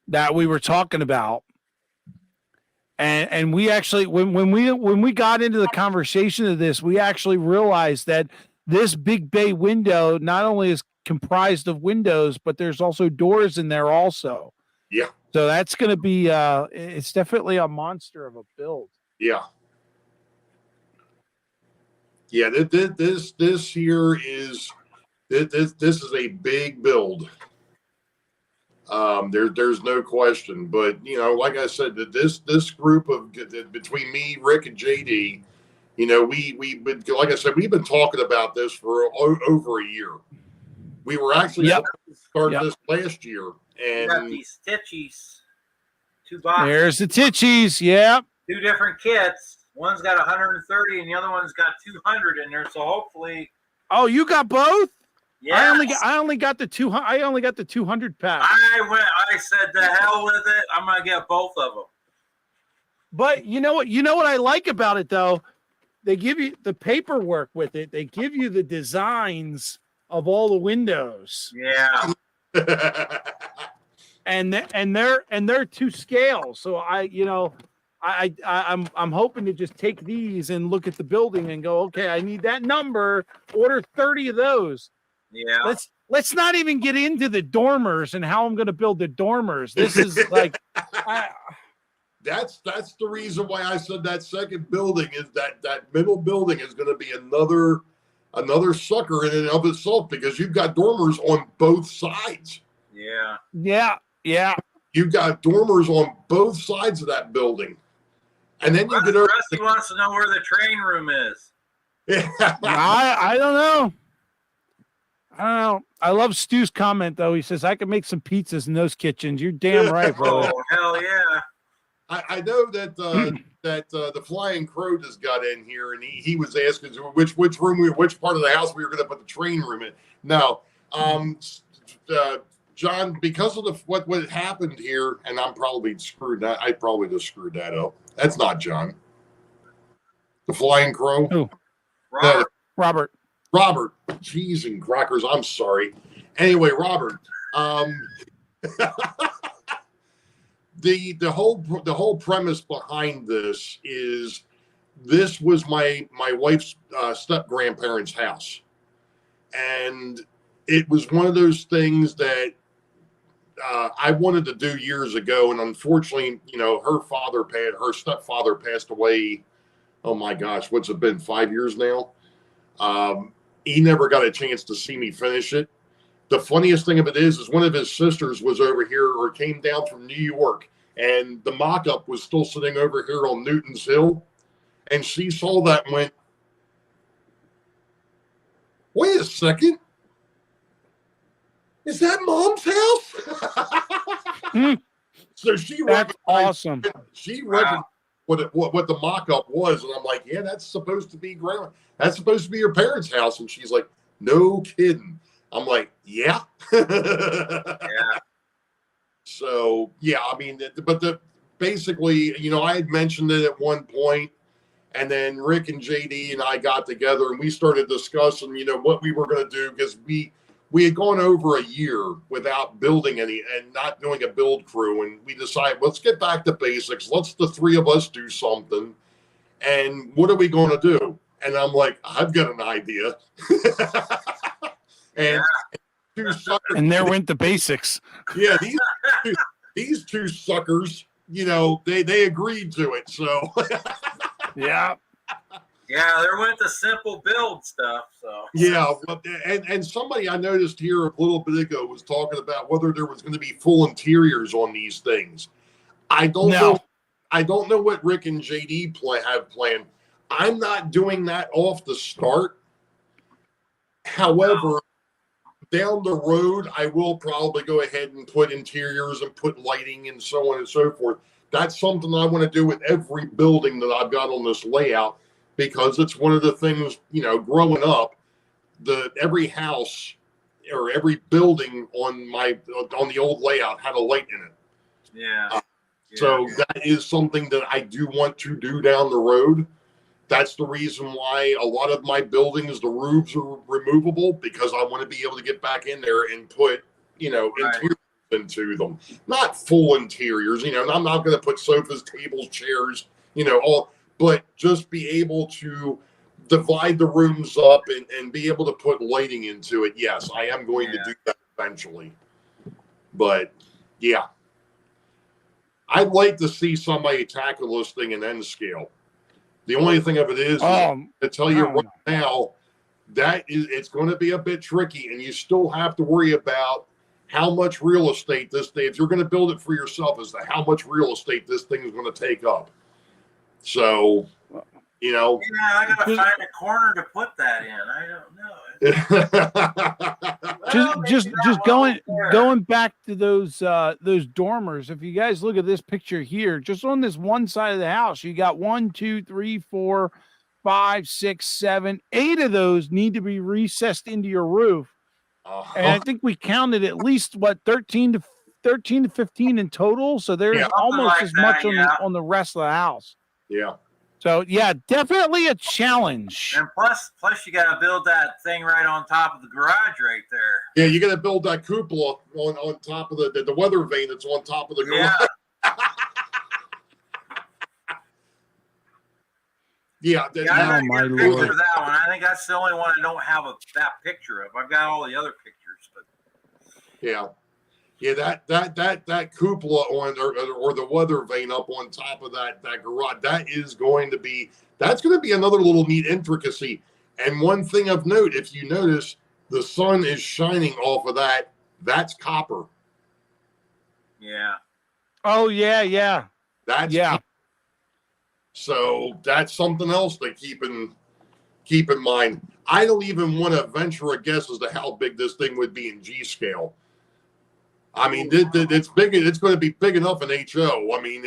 that we were talking about. And we actually when we got into the conversation of this, we actually realized that this big bay window not only is comprised of windows, but there's also doors in there also. Yeah. So that's going to be it's definitely a monster of a build. Yeah. Yeah, this here is this is a big build. There's no question, but like I said, that this group of between me, Rick, and JD, we've been, like I said, we've been talking about this for over a year. We were actually started this last year, and got these Titchies, 2 boxes. There's the Titchies, yeah. 2 different kits. One's got 130, and the other one's got 200 in there. So hopefully. Oh, you got both? Yeah. I only got the 200. I only got the 200 pack. I said the hell with it. I'm gonna get both of them. But you know what I like about it though? They give you the paperwork with it. They give you the designs of all the windows. Yeah. and they're to scale. So I'm hoping to just take these and look at the building and go, okay, I need that number. Order 30 of those. Yeah. Let's not even get into the dormers and how I'm going to build the dormers. This is like, that's the reason why I said that second building is that middle building is going to be another sucker in and of itself, because you've got dormers on both sides. Yeah. Yeah. You've got dormers on both sides of that building. And then you get over. Rusty wants to know where the train room is. Yeah. I don't know. I love Stu's comment though. He says I can make some pizzas in those kitchens. You're damn right, bro. Oh hell yeah! I know that the Flying Crow just got in here, and he was asking which room which part of the house we were going to put the train room in. No, John, because of what happened here, and I'm probably screwed that. I probably just screwed that up. That's not John. The Flying Crow. Oh, Robert. Robert. Cheese and crackers. I'm sorry. Anyway, Robert. The whole premise behind this is this was my wife's step grandparents' house, and it was one of those things that I wanted to do years ago, and unfortunately, her stepfather passed away. Oh my gosh, what's it been? 5 years now. He never got a chance to see me finish it. The funniest thing of it is one of his sisters was over here or came down from New York, and the mock-up was still sitting over here on Newton's Hill, and she saw that and went, wait a second, is that Mom's house? So That's awesome. She recognized what the mock-up was, and I'm like, yeah, that's supposed to be grandma. That's supposed to be your parents' house. And she's like, no kidding. I'm like, yeah. Yeah. So, yeah, I mean, basically, I had mentioned it at one point, and then Rick and JD and I got together, and we started discussing, what we were going to do, because we had gone over a year without building any and not doing a build crew. And we decided, let's get back to basics. Let's the three of us do something. And what are we going to do? And I'm like, I've got an idea. And two suckers, And there went the basics. yeah, these two suckers, they agreed to it. So Yeah. Yeah, there went the simple build stuff. So yeah, and somebody I noticed here a little bit ago was talking about whether there was going to be full interiors on these things. I don't know. I don't know what Rick and JD have planned. I'm not doing that off the start. However, down the road, I will probably go ahead and put interiors and put lighting and so on and so forth. That's something I want to do with every building that I've got on this layout, because it's one of the things, growing up, every house or every building on the old layout had a light in it. yeah. So that is something that I do want to do down the road. That's the reason why a lot of my buildings, the roofs are removable, because I want to be able to get back in there and put, interiors into them. Not full interiors, I'm not going to put sofas, tables, chairs, but just be able to divide the rooms up and be able to put lighting into it. Yes, I am going to do that eventually. But yeah, I'd like to see somebody tackle this thing in N scale. The only thing of it is to tell you right now, it's going to be a bit tricky, and you still have to worry about how much real estate if you're going to build it for yourself, as to how much real estate this thing is going to take up. So, Yeah, I gotta find a corner to put that in. I don't know. just going back to those dormers. If you guys look at this picture here, just on this one side of the house, you got 1, 2, 3, 4, 5, 6, 7, 8 of those need to be recessed into your roof. And I think we counted at least 13 to 15 in total. So there's almost as much on the rest of the house. Yeah. So yeah, definitely a challenge. And plus you got to build that thing right on top of the garage right there. Yeah, you got to build that cupola on top of the weather vane that's on top of the garage. Yeah. I my Lord. For that one. I think that's the only one I don't have that picture of. I've got all the other pictures, but yeah, that cupola or the weather vane up on top of that garage, that's going to be another little neat intricacy. And one thing of note, if you notice, the sun is shining off of that. That's copper. Yeah. Oh yeah. That's yeah. So that's something else to keep in mind. I don't even want to venture a guess as to how big this thing would be in G scale. I mean, it's big. It's going to be big enough in HO. I mean,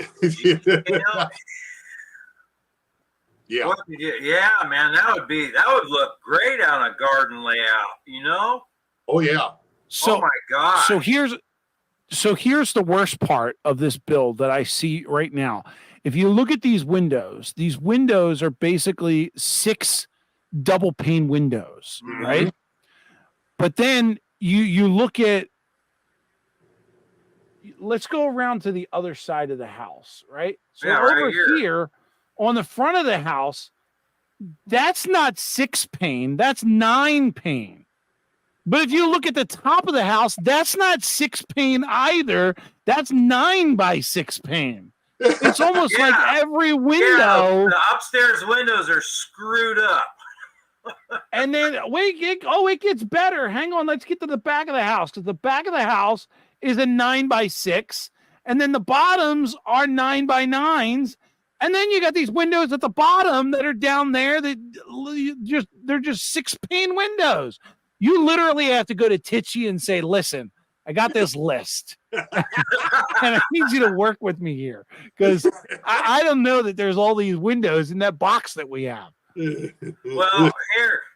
yeah. Yeah, man, that would look great on a garden layout, Oh yeah. So, oh my God. So here's the worst part of this build that I see right now. If you look at these windows are basically 6 double pane windows, right? But then you look at, let's go around to the other side of the house, right? So over here on the front of the house, that's not 6 pane, that's 9 pane. But if you look at the top of the house, that's not 6 pane either. That's 9 by 6 pane. It's almost like every window. The upstairs windows are screwed up. And then it gets better. Hang on, let's get to the back of the house, because the back of the house is a 9 by 6, and then the bottoms are 9 by 9s, and then you got these windows at the bottom that are down there that they're just 6 pane windows. You literally have to go to Titchy and say, "Listen, I got this list, and I need you to work with me here, because I don't know that there's all these windows in that box that we have." Well,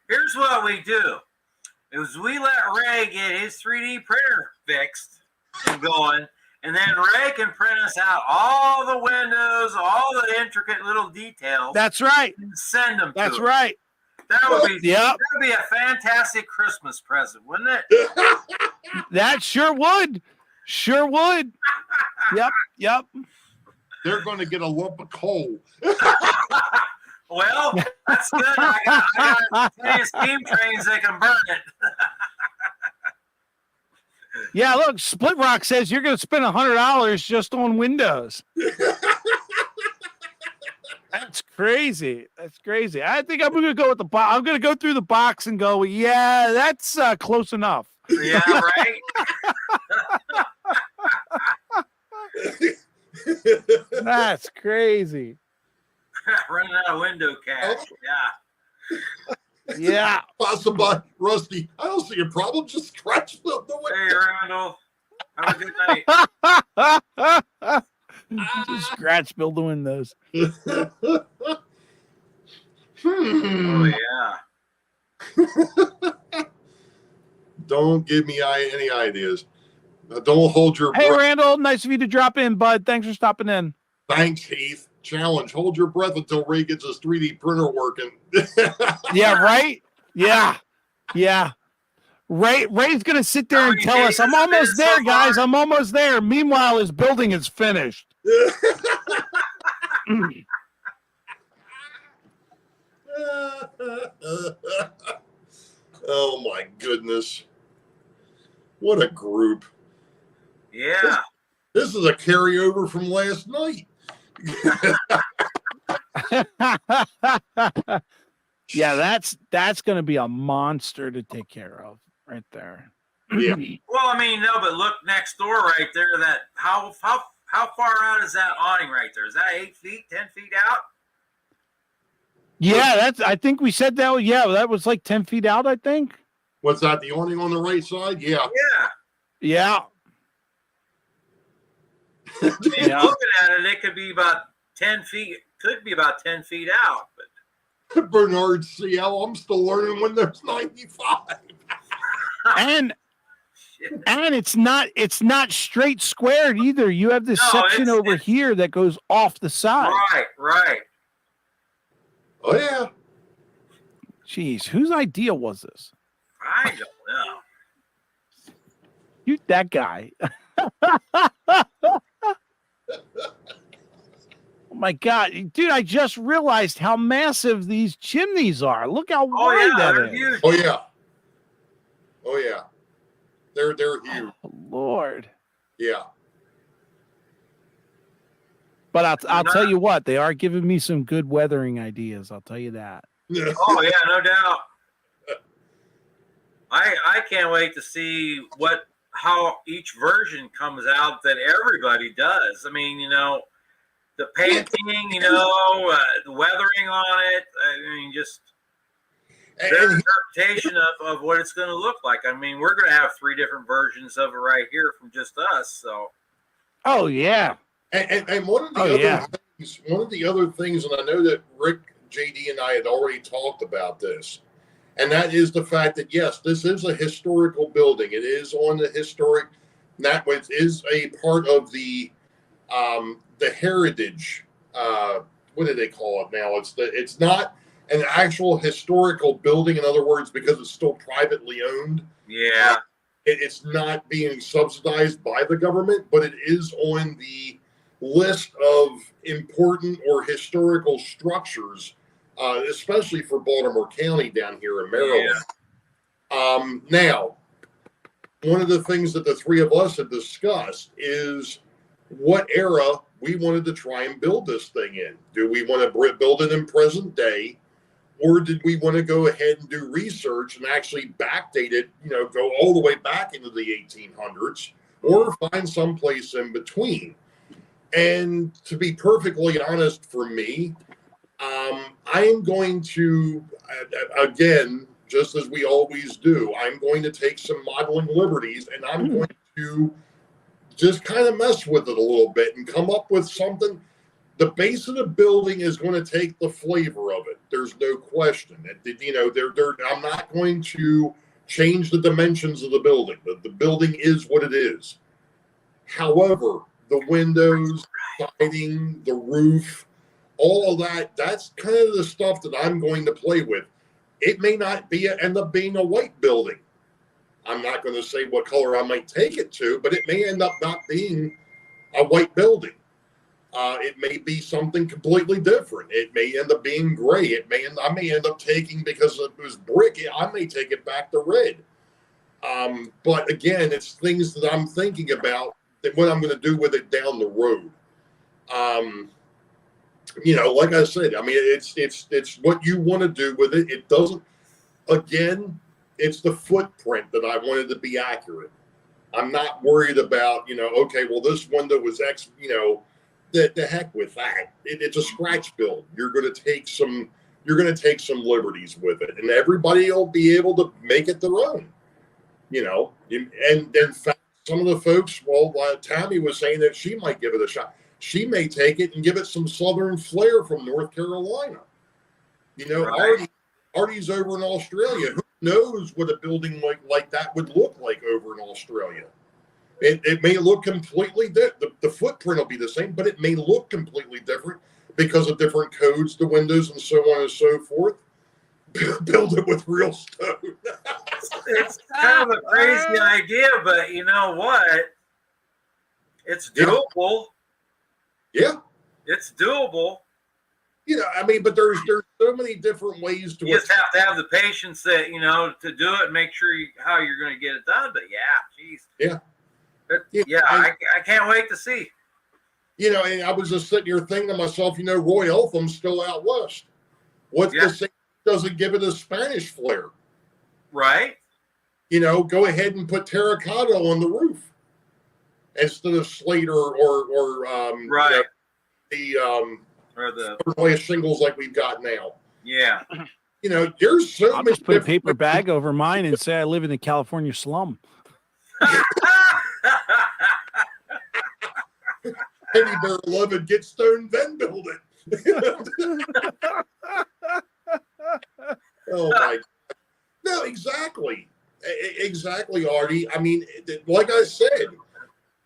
here's what we do: is we let Ray get his 3D printer fixed and going, and then Ray can print us out all the windows, all the intricate little details. That's right. And send them. That's right. That would be a fantastic Christmas present, wouldn't it? That sure would. Sure would. Yep. They're going to get a lump of coal. Well, that's good. I got plenty of steam trains that can burn it. Yeah, look, Split Rock says you're going to spend $100 just on windows. That's crazy. That's crazy. I think I'm going to go with the box. I'm going to go through the box and go, yeah, that's close enough. Yeah, right. That's crazy. Running out of window cash. Yeah. Yeah. Possibly, Rusty. I don't see a problem. Just scratch the window. Hey, Randall. Have a good night. Just scratch build the windows. Oh yeah. Don't give me any ideas. Don't hold your Hey, breath. Randall, nice of you to drop in, bud. Thanks for stopping in. Thanks, Heath. Challenge. Hold your breath until Ray gets his 3D printer working. Yeah, right? Yeah. Ray's going to sit there and tell us, I'm almost there, guys. I'm almost there. Meanwhile, his building is finished. Oh, my goodness. What a group. Yeah. This is a carryover from last night. Yeah, that's going to be a monster to take care of right there. Yeah. Well, I mean, no, but look next door right there. That how far out is that awning right there? Is that 8 feet, 10 feet out? Yeah, I think we said that. Yeah, that was like 10 feet out, I think. What's that? The awning on the right side? Yeah. Yeah. I mean, looking at it, it could be about 10 feet. Could be about 10 feet out. But Bernard CL, I'm still learning Windows 95. And it's not straight squared either. You have this section over here that goes off the side. Right. Oh yeah. Jeez, whose idea was this? I don't know. You that guy. Oh my God, dude! I just realized how massive these chimneys are. Look how wide that is. Huge. Oh yeah. They're huge. Oh, Lord. Yeah. But I'll tell you what, they are giving me some good weathering ideas. I'll tell you that. Oh yeah, no doubt. I can't wait to see how each version comes out that everybody does. I mean, the painting, the weathering on it. I mean, just their interpretation of what it's going to look like. I mean, we're going to have 3 different versions of it right here from just us. So, oh yeah, and one of the other things, and I know that Rick, JD, and I had already talked about this, and that is the fact that yes, this is a historical building. It is on the historic. That is a part of the heritage. What do they call it now? It's not an actual historical building. In other words, because it's still privately owned. Yeah. It's not being subsidized by the government, but it is on the list of important or historical structures, especially for Baltimore County down here in Maryland. Yeah. Now, one of the things that the 3 of us have discussed is what era we wanted to try and build this thing in. Do we want to build it in present day, or did we want to go ahead and do research and actually backdate it, go all the way back into the 1800s, or find some place in between? And to be perfectly honest, for me, I am going to, again, just as we always do, I'm going to take some modeling liberties, and I'm going to just kind of mess with it a little bit and come up with something. The base of the building is going to take the flavor of it. There's no question. I'm not going to change the dimensions of the building. The building is what it is. However, the windows, siding, the roof, all of that, that's kind of the stuff that I'm going to play with. It may not end up being a white building. I'm not going to say what color I might take it to, but it may end up not being a white building. It may be something completely different. It may end up being gray. I may end up taking, because it was brick, I may take it back to red. But again, it's things that I'm thinking about, that what I'm going to do with it down the road. Like I said, I mean, it's what you want to do with it. It doesn't, again, it's the footprint that I wanted to be accurate. I'm not worried about, okay, well, this window was X, the heck with that. It's a scratch build. You're going to take some liberties with it, and everybody will be able to make it their own, and in fact, some of the folks, Tammy was saying that she might give it a shot. She may take it and give it some Southern flair from North Carolina. Right. Artie's over in Australia. Who knows what a building like that would look like over in Australia? It may look completely different. The footprint will be the same, but it may look completely different because of different codes, the windows, and so on and so forth. Build it with real stone. It's kind of a crazy idea, but you know what? It's doable. Yeah. It's doable. I mean, but there's so many different ways to. You just have to have the patience that to do it and make sure how you're going to get it done. But geez. Yeah. I can't wait to see. And I was just sitting here thinking to myself, Roy Eltham's still out west. What's the same? Doesn't give it a Spanish flair, right? Go ahead and put terracotta on the roof instead of slate or right. Or the shingles like we've got now. Yeah. There's so I'll many. just put a paper bag over mine and say I live in the California slum. Penny Bear 11, get stone, then build it. Oh my! No, exactly, Artie. I mean, like I said,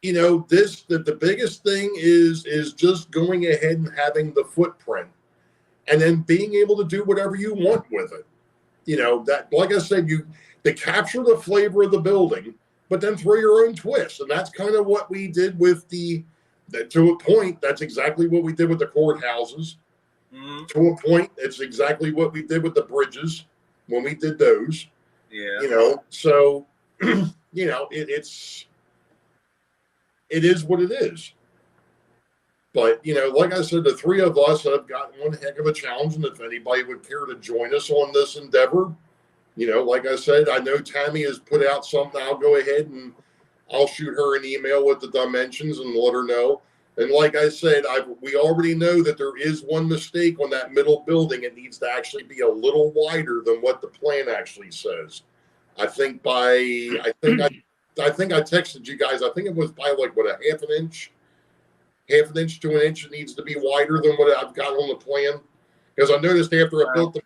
the biggest thing is just going ahead and having the footprint, and then being able to do whatever you want with it. That, like I said, to capture the flavor of the building, but then throw your own twist, and that's kind of what we did with to a point. That's exactly what we did with the courthouses. Mm-hmm. To a point, it's exactly what we did with the bridges when we did those. Yeah. So, it is what it is. But, like I said, the 3 of us have gotten one heck of a challenge. And if anybody would care to join us on this endeavor, like I said, I know Tammy has put out something. I'll go ahead and I'll shoot her an email with the dimensions and let her know. And like I said, we already know that there is one mistake on that middle building. It needs to actually be a little wider than what the plan actually says. I think I texted you guys. I think it was by like what, a half an inch to an inch. It needs to be wider than what I've got on the plan. Because I noticed after I built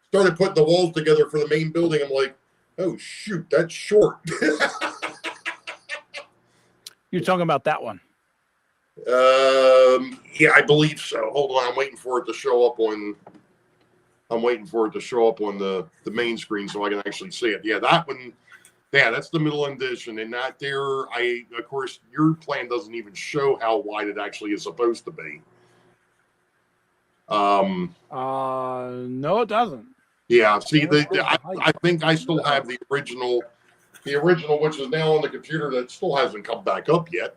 started putting the walls together for the main building, I'm like, oh shoot, that's short. You're talking about that one. Yeah, I believe so. Hold on, I'm waiting for it to show up on the main screen so I can actually see it. Yeah, that one. Yeah, that's the middle addition, and that there. Of course, your plan doesn't even show how wide it actually is supposed to be. No, it doesn't. Yeah, see, I think I still have the original, which is now on the computer that still hasn't come back up yet.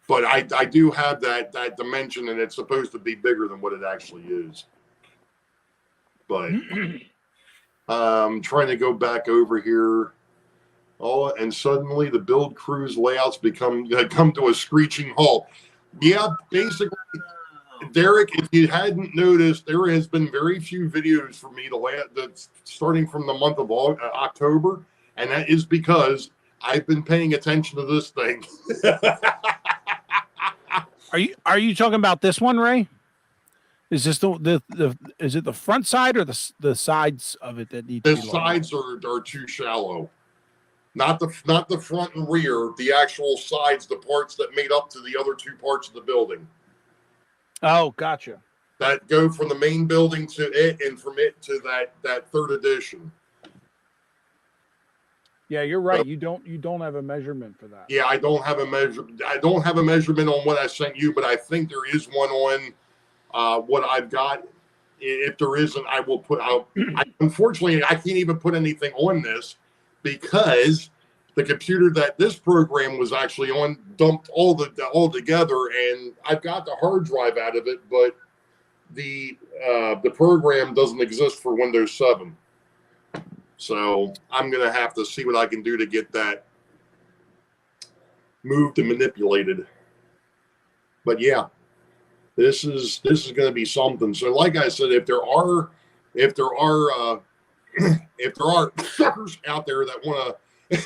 But I do have that dimension, and it's supposed to be bigger than what it actually is. But trying to go back over here. Oh, and suddenly the build crew's layouts come to a screeching halt. Yeah, basically, Derek, if you hadn't noticed, there has been very few videos for me that's starting from the month of October, and that is because I've been paying attention to this thing. Are you talking about this one, Ray? Is this is it the front side or the sides of it that need to be The sides are too shallow. Not the front and rear, the actual sides, the parts that made up to the other two parts of the building. Oh, gotcha. That go from the main building to it, and from it to that third edition. Yeah, you're right. You don't have a measurement for that. Yeah, I don't have a measurement on what I sent you, but I think there is one on what I've got. If there isn't, I will put out. Unfortunately, I can't even put anything on this because the computer that this program was actually on dumped all together, and I've got the hard drive out of it, but the program doesn't exist for Windows 7. So I'm gonna have to see what I can do to get that moved and manipulated. But yeah, this is going to be something. So, like I said, if there are suckers out there that want to,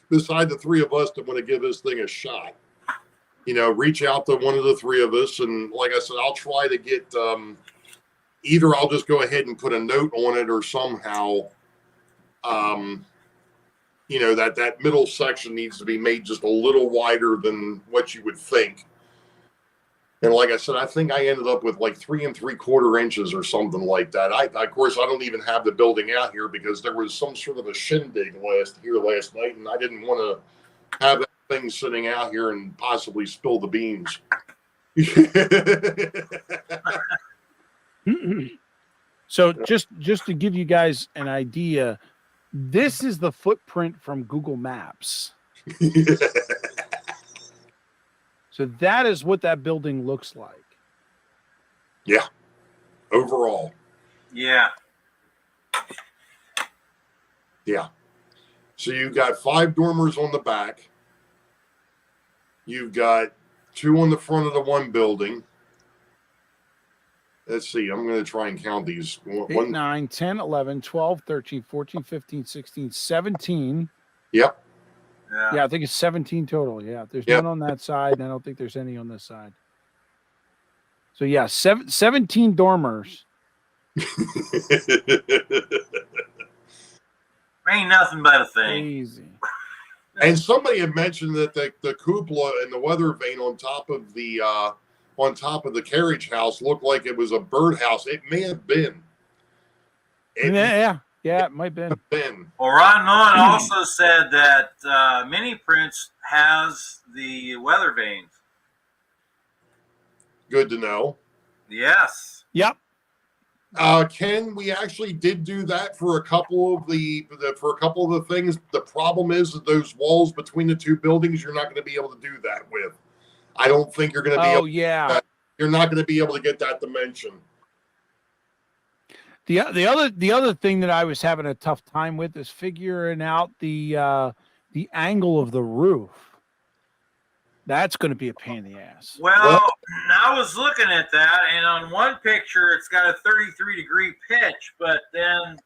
beside the three of us that want to give this thing a shot, reach out to one of the three of us, and like I said, I'll try to get. Either I'll just go ahead and put a note on it, or somehow, that middle section needs to be made just a little wider than what you would think. And like I said, I think I ended up with like 3 3/4 inches or something like that. Of course, I don't even have the building out here because there was some sort of a shindig last night, and I didn't want to have that thing sitting out here and possibly spill the beans. So just to give you guys an idea, this is the footprint from Google Maps. So that is what that building looks like. Yeah. Overall. Yeah. Yeah. So you've got 5 dormers on the back. You've got 2 on the front of the one building. Let's see. I'm going to try and count these. 8, 9, 10, 11, 12, 13, 14, 15, 16, 17. Yep. Yeah, I think it's 17 total. Yeah, there's none on that side, and I don't think there's any on this side. So, yeah, 17 dormers. Ain't nothing but a thing. Easy. And somebody had mentioned that the cupola and the weather vane on top of the carriage house looked like it was a birdhouse. It may have been. Yeah, it might have been. Well, Ron Nolan also said that Mini Prints has the weather vanes. Good to know. Yes. Yep. Ken, we actually did do that for a couple of the things. The problem is that those walls between the two buildings, you're not going to be able to do that with. I don't think you're going to be able to. Yeah. You're not going to be able to get that dimension. The other thing that I was having a tough time with is figuring out the angle of the roof. That's going to be a pain in the ass. Well, I was looking at that, and on one picture, it's got a 33-degree pitch, but then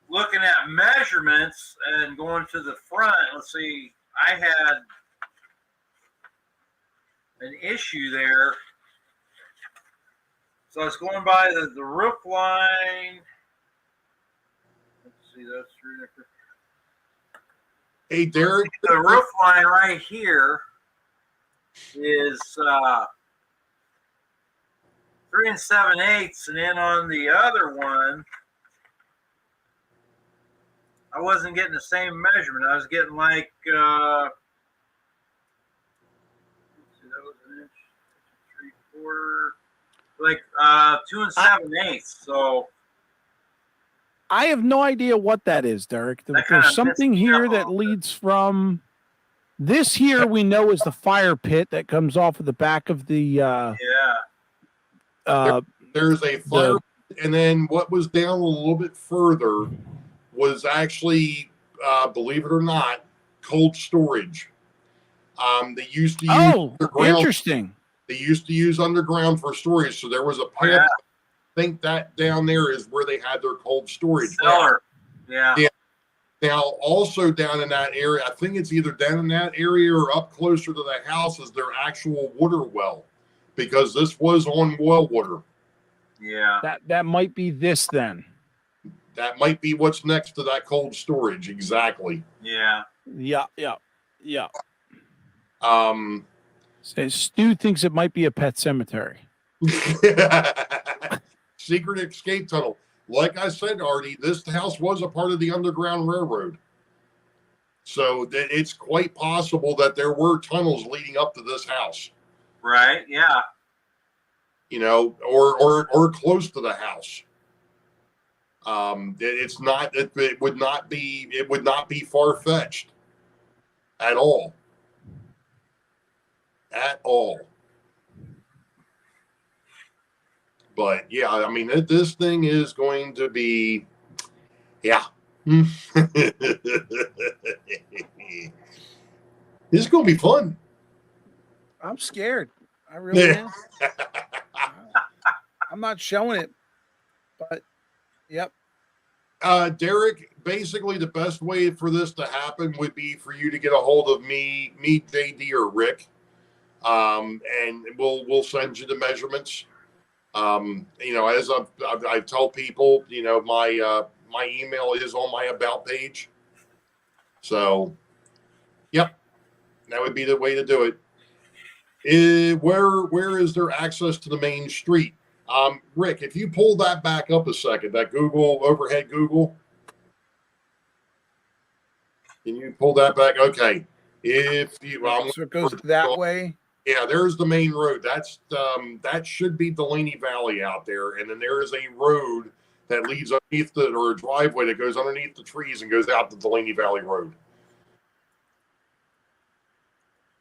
looking at measurements and going to the front, let's see, I had an issue there. So I was going by the roof line. Let's see, that's through there. Hey, Derek. The roof line right here is 3 7/8, and then on the other one, I wasn't getting the same measurement. I was getting like let's see, that was an inch, 3/4, like 2 7/8. So I have no idea what that is, Derek. There's something here that leads from this here we know is the fire pit that comes off of the back of the there's a fire pit, and then what was down a little bit further was actually believe it or not, cold storage. They used to use underground. Interesting. They used to use underground for storage, so there was a path. I think that down there is where they had their cold storage. Cellar. Yeah. Now, also down in that area, I think it's either down in that area or up closer to the house is their actual water well, because this was on well water. Yeah. That might be this then. That might be what's next to that cold storage. Exactly. Yeah. Yeah. So Stu thinks it might be a pet cemetery. Secret escape tunnel. Like I said, Artie, this house was a part of the Underground Railroad. So it's quite possible that there were tunnels leading up to this house. Right. Yeah. You know, or close to the house. It's not. It would not be far-fetched at all. At all. But yeah, I mean, this thing is going to be, yeah. It's going to be fun. I'm scared. I really am. I'm not showing it, but yep. Derek, basically the best way for this to happen would be for you to get a hold of me, JD, or Rick, and we'll send you the measurements. You know, as I tell people, you know, my email is on my about page. So, yep, that would be the way to do it. Where is there access to the main street? Rick, if you pull that back up a second, that overhead Google, can you pull that back? Okay. If you, so it goes that way. Yeah, there's the main road. That should be Delaney Valley out there, and then there is a road that leads underneath or a driveway that goes underneath the trees and goes out to Delaney Valley Road.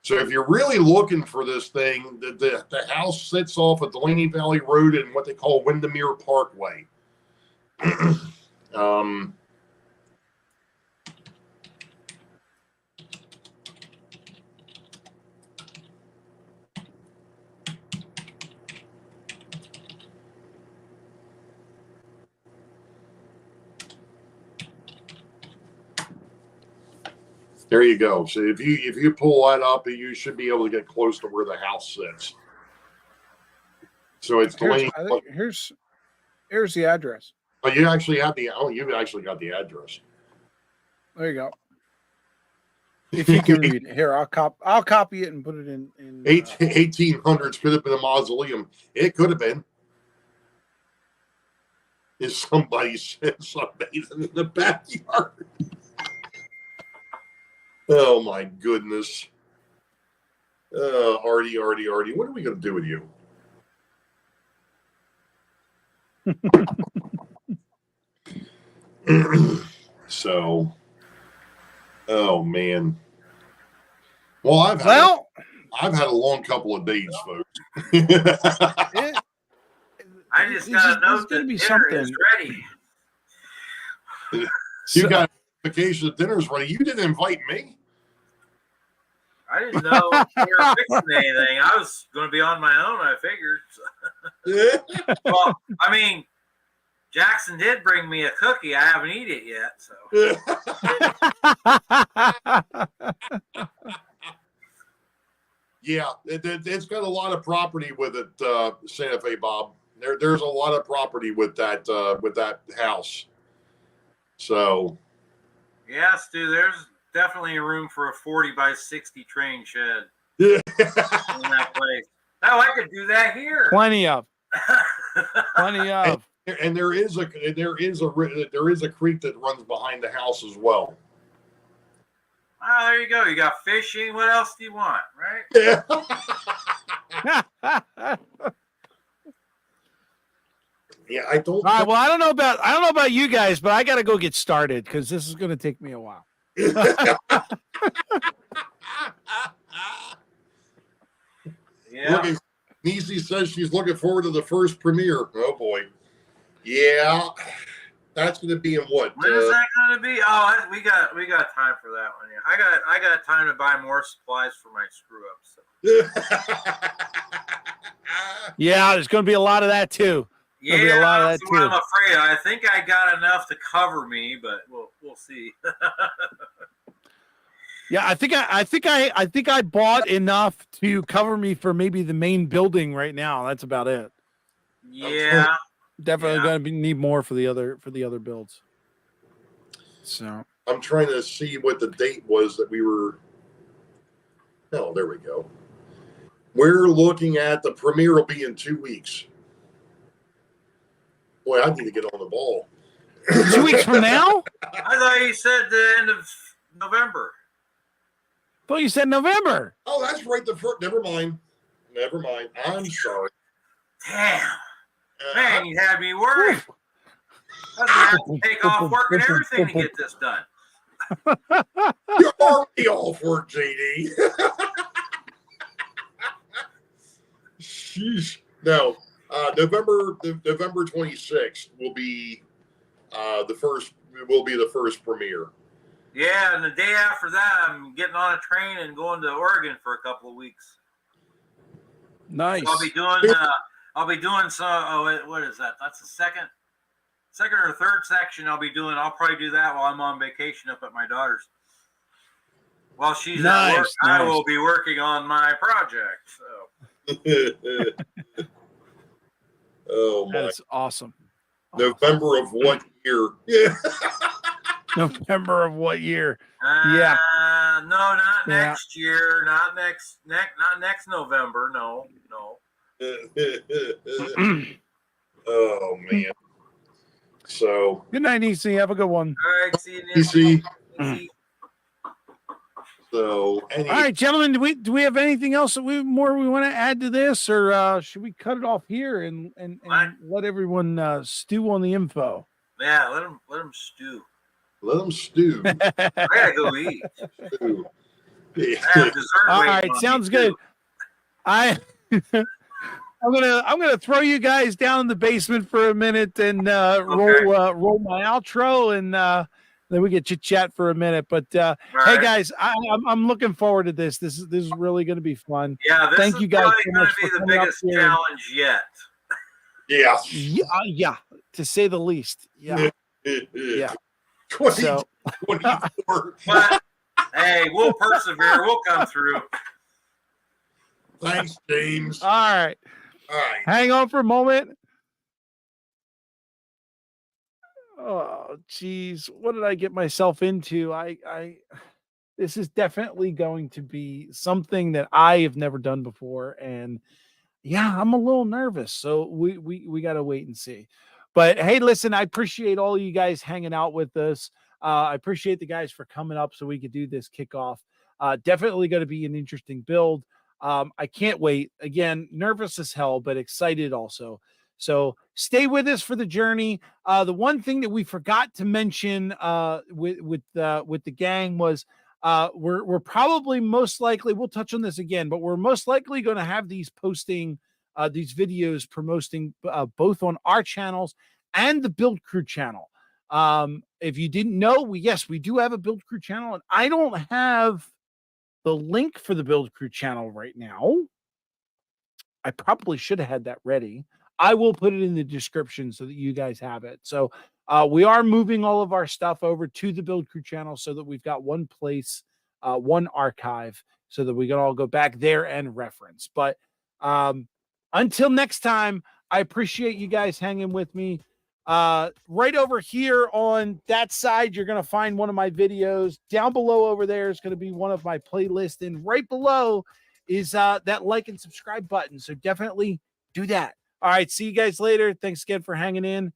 So if you're really looking for this thing, the house sits off of Delaney Valley Road and what they call Windermere Parkway. There you go. So if you pull that up, you should be able to get close to where the house sits. So it's here's the address. Oh, you actually got the address. There you go. If you can read it, here I'll copy it and put it in. 1800s could have been a mausoleum. It could have been. If somebody said somebody's in the backyard. Oh my goodness. Artie, what are we going to do with you? So, oh man. Well, I've had a long couple of days, folks. I just got to know there's gonna that be dinner is something. ready. You got vacation dinner's ready. You didn't invite me. I didn't know we were fixing anything. I was going to be on my own, I figured. Well, I mean, Jackson did bring me a cookie. I haven't eaten it yet. So Yeah, it's got a lot of property with it, Santa Fe, Bob. There's a lot of property with that house. So yes, dude, there's definitely room for a 40 by 60 train shed yeah. in that place. Oh, I could do that here. Plenty of. And there is a creek that runs behind the house as well. Oh, there you go. You got fishing. What else do you want, right? Yeah. Yeah, I don't. All right. Well, I don't know about you guys, but I got to go get started because this is going to take me a while. Yeah. Nisi says she's looking forward to the first premiere. Oh boy. Yeah. That's going to be in what? When is that going to be? Oh, we got time for that one. Yeah. I got time to buy more supplies for my screw ups. So. Yeah, there's going to be a lot of that too. Yeah, be a lot of that that's what I'm too. afraid. I think I got enough to cover me, but we'll see. Yeah, I think I bought enough to cover me for maybe the main building right now. That's about it. Yeah. Definitely going to need more for the other builds. So I'm trying to see what the date was that we were. Oh, there we go. We're looking at the premiere will be in 2 weeks. Boy, I need to get on the ball. 2 weeks from now? I thought you said the end of November. I thought you said November. Oh, that's right. Never mind. I'm sorry. Damn. Man, you had me worried. I was going to have to take off work and everything to get this done. You're already off work, JD. Sheesh. No. November 26th will be the first premiere. Yeah, and the day after that, I'm getting on a train and going to Oregon for a couple of weeks. Nice. So I'll be doing some. Oh, what is that? That's the second or third section. I'll probably do that while I'm on vacation up at my daughter's. While she's at work, I will be working on my project. So. Oh my! That's awesome. November of what year? Yeah. November of what year? No, not next year. Not next November. No. Oh man. So good night, EC. Have a good one. All right, see you next week. So, all right, gentlemen, do we have anything else that we want to add to this, or should we cut it off here and let everyone stew on the info? Yeah, let them stew. Let them stew. I gotta go eat. Stew. I have dessert. All right, sounds good. I'm gonna throw you guys down in the basement for a minute and roll my outro, and then we get chit chat for a minute. But hey, guys, I'm looking forward to this. This is really going to be fun. Yeah, thank you guys so much for for the biggest challenge yet. Yeah. Yeah, to say the least. Yeah. 24. But hey, we'll persevere. We'll come through. Thanks, James. All right. Hang on for a moment. Oh, geez. What did I get myself into? This is definitely going to be something that I have never done before. And yeah, I'm a little nervous. So we got to wait and see. But hey, listen, I appreciate all you guys hanging out with us. I appreciate the guys for coming up so we could do this kickoff. Definitely going to be an interesting build. I can't wait. Again, nervous as hell, but excited also. So stay with us for the journey. The one thing that we forgot to mention with the gang was we're probably most likely, we'll touch on this again, but we're most likely going to have these posting these videos promoting both on our channels and the Build Crew channel. If you didn't know, we do have a Build Crew channel, and I don't have the link for the Build Crew channel right now. I probably should have had that ready. I will put it in the description so that you guys have it. So we are moving all of our stuff over to the Build Crew channel so that we've got one place, one archive, so that we can all go back there and reference. But until next time, I appreciate you guys hanging with me. Right over here on that side, you're going to find one of my videos. Down below over there is going to be one of my playlists. And right below is that like and subscribe button. So definitely do that. All right. See you guys later. Thanks again for hanging in.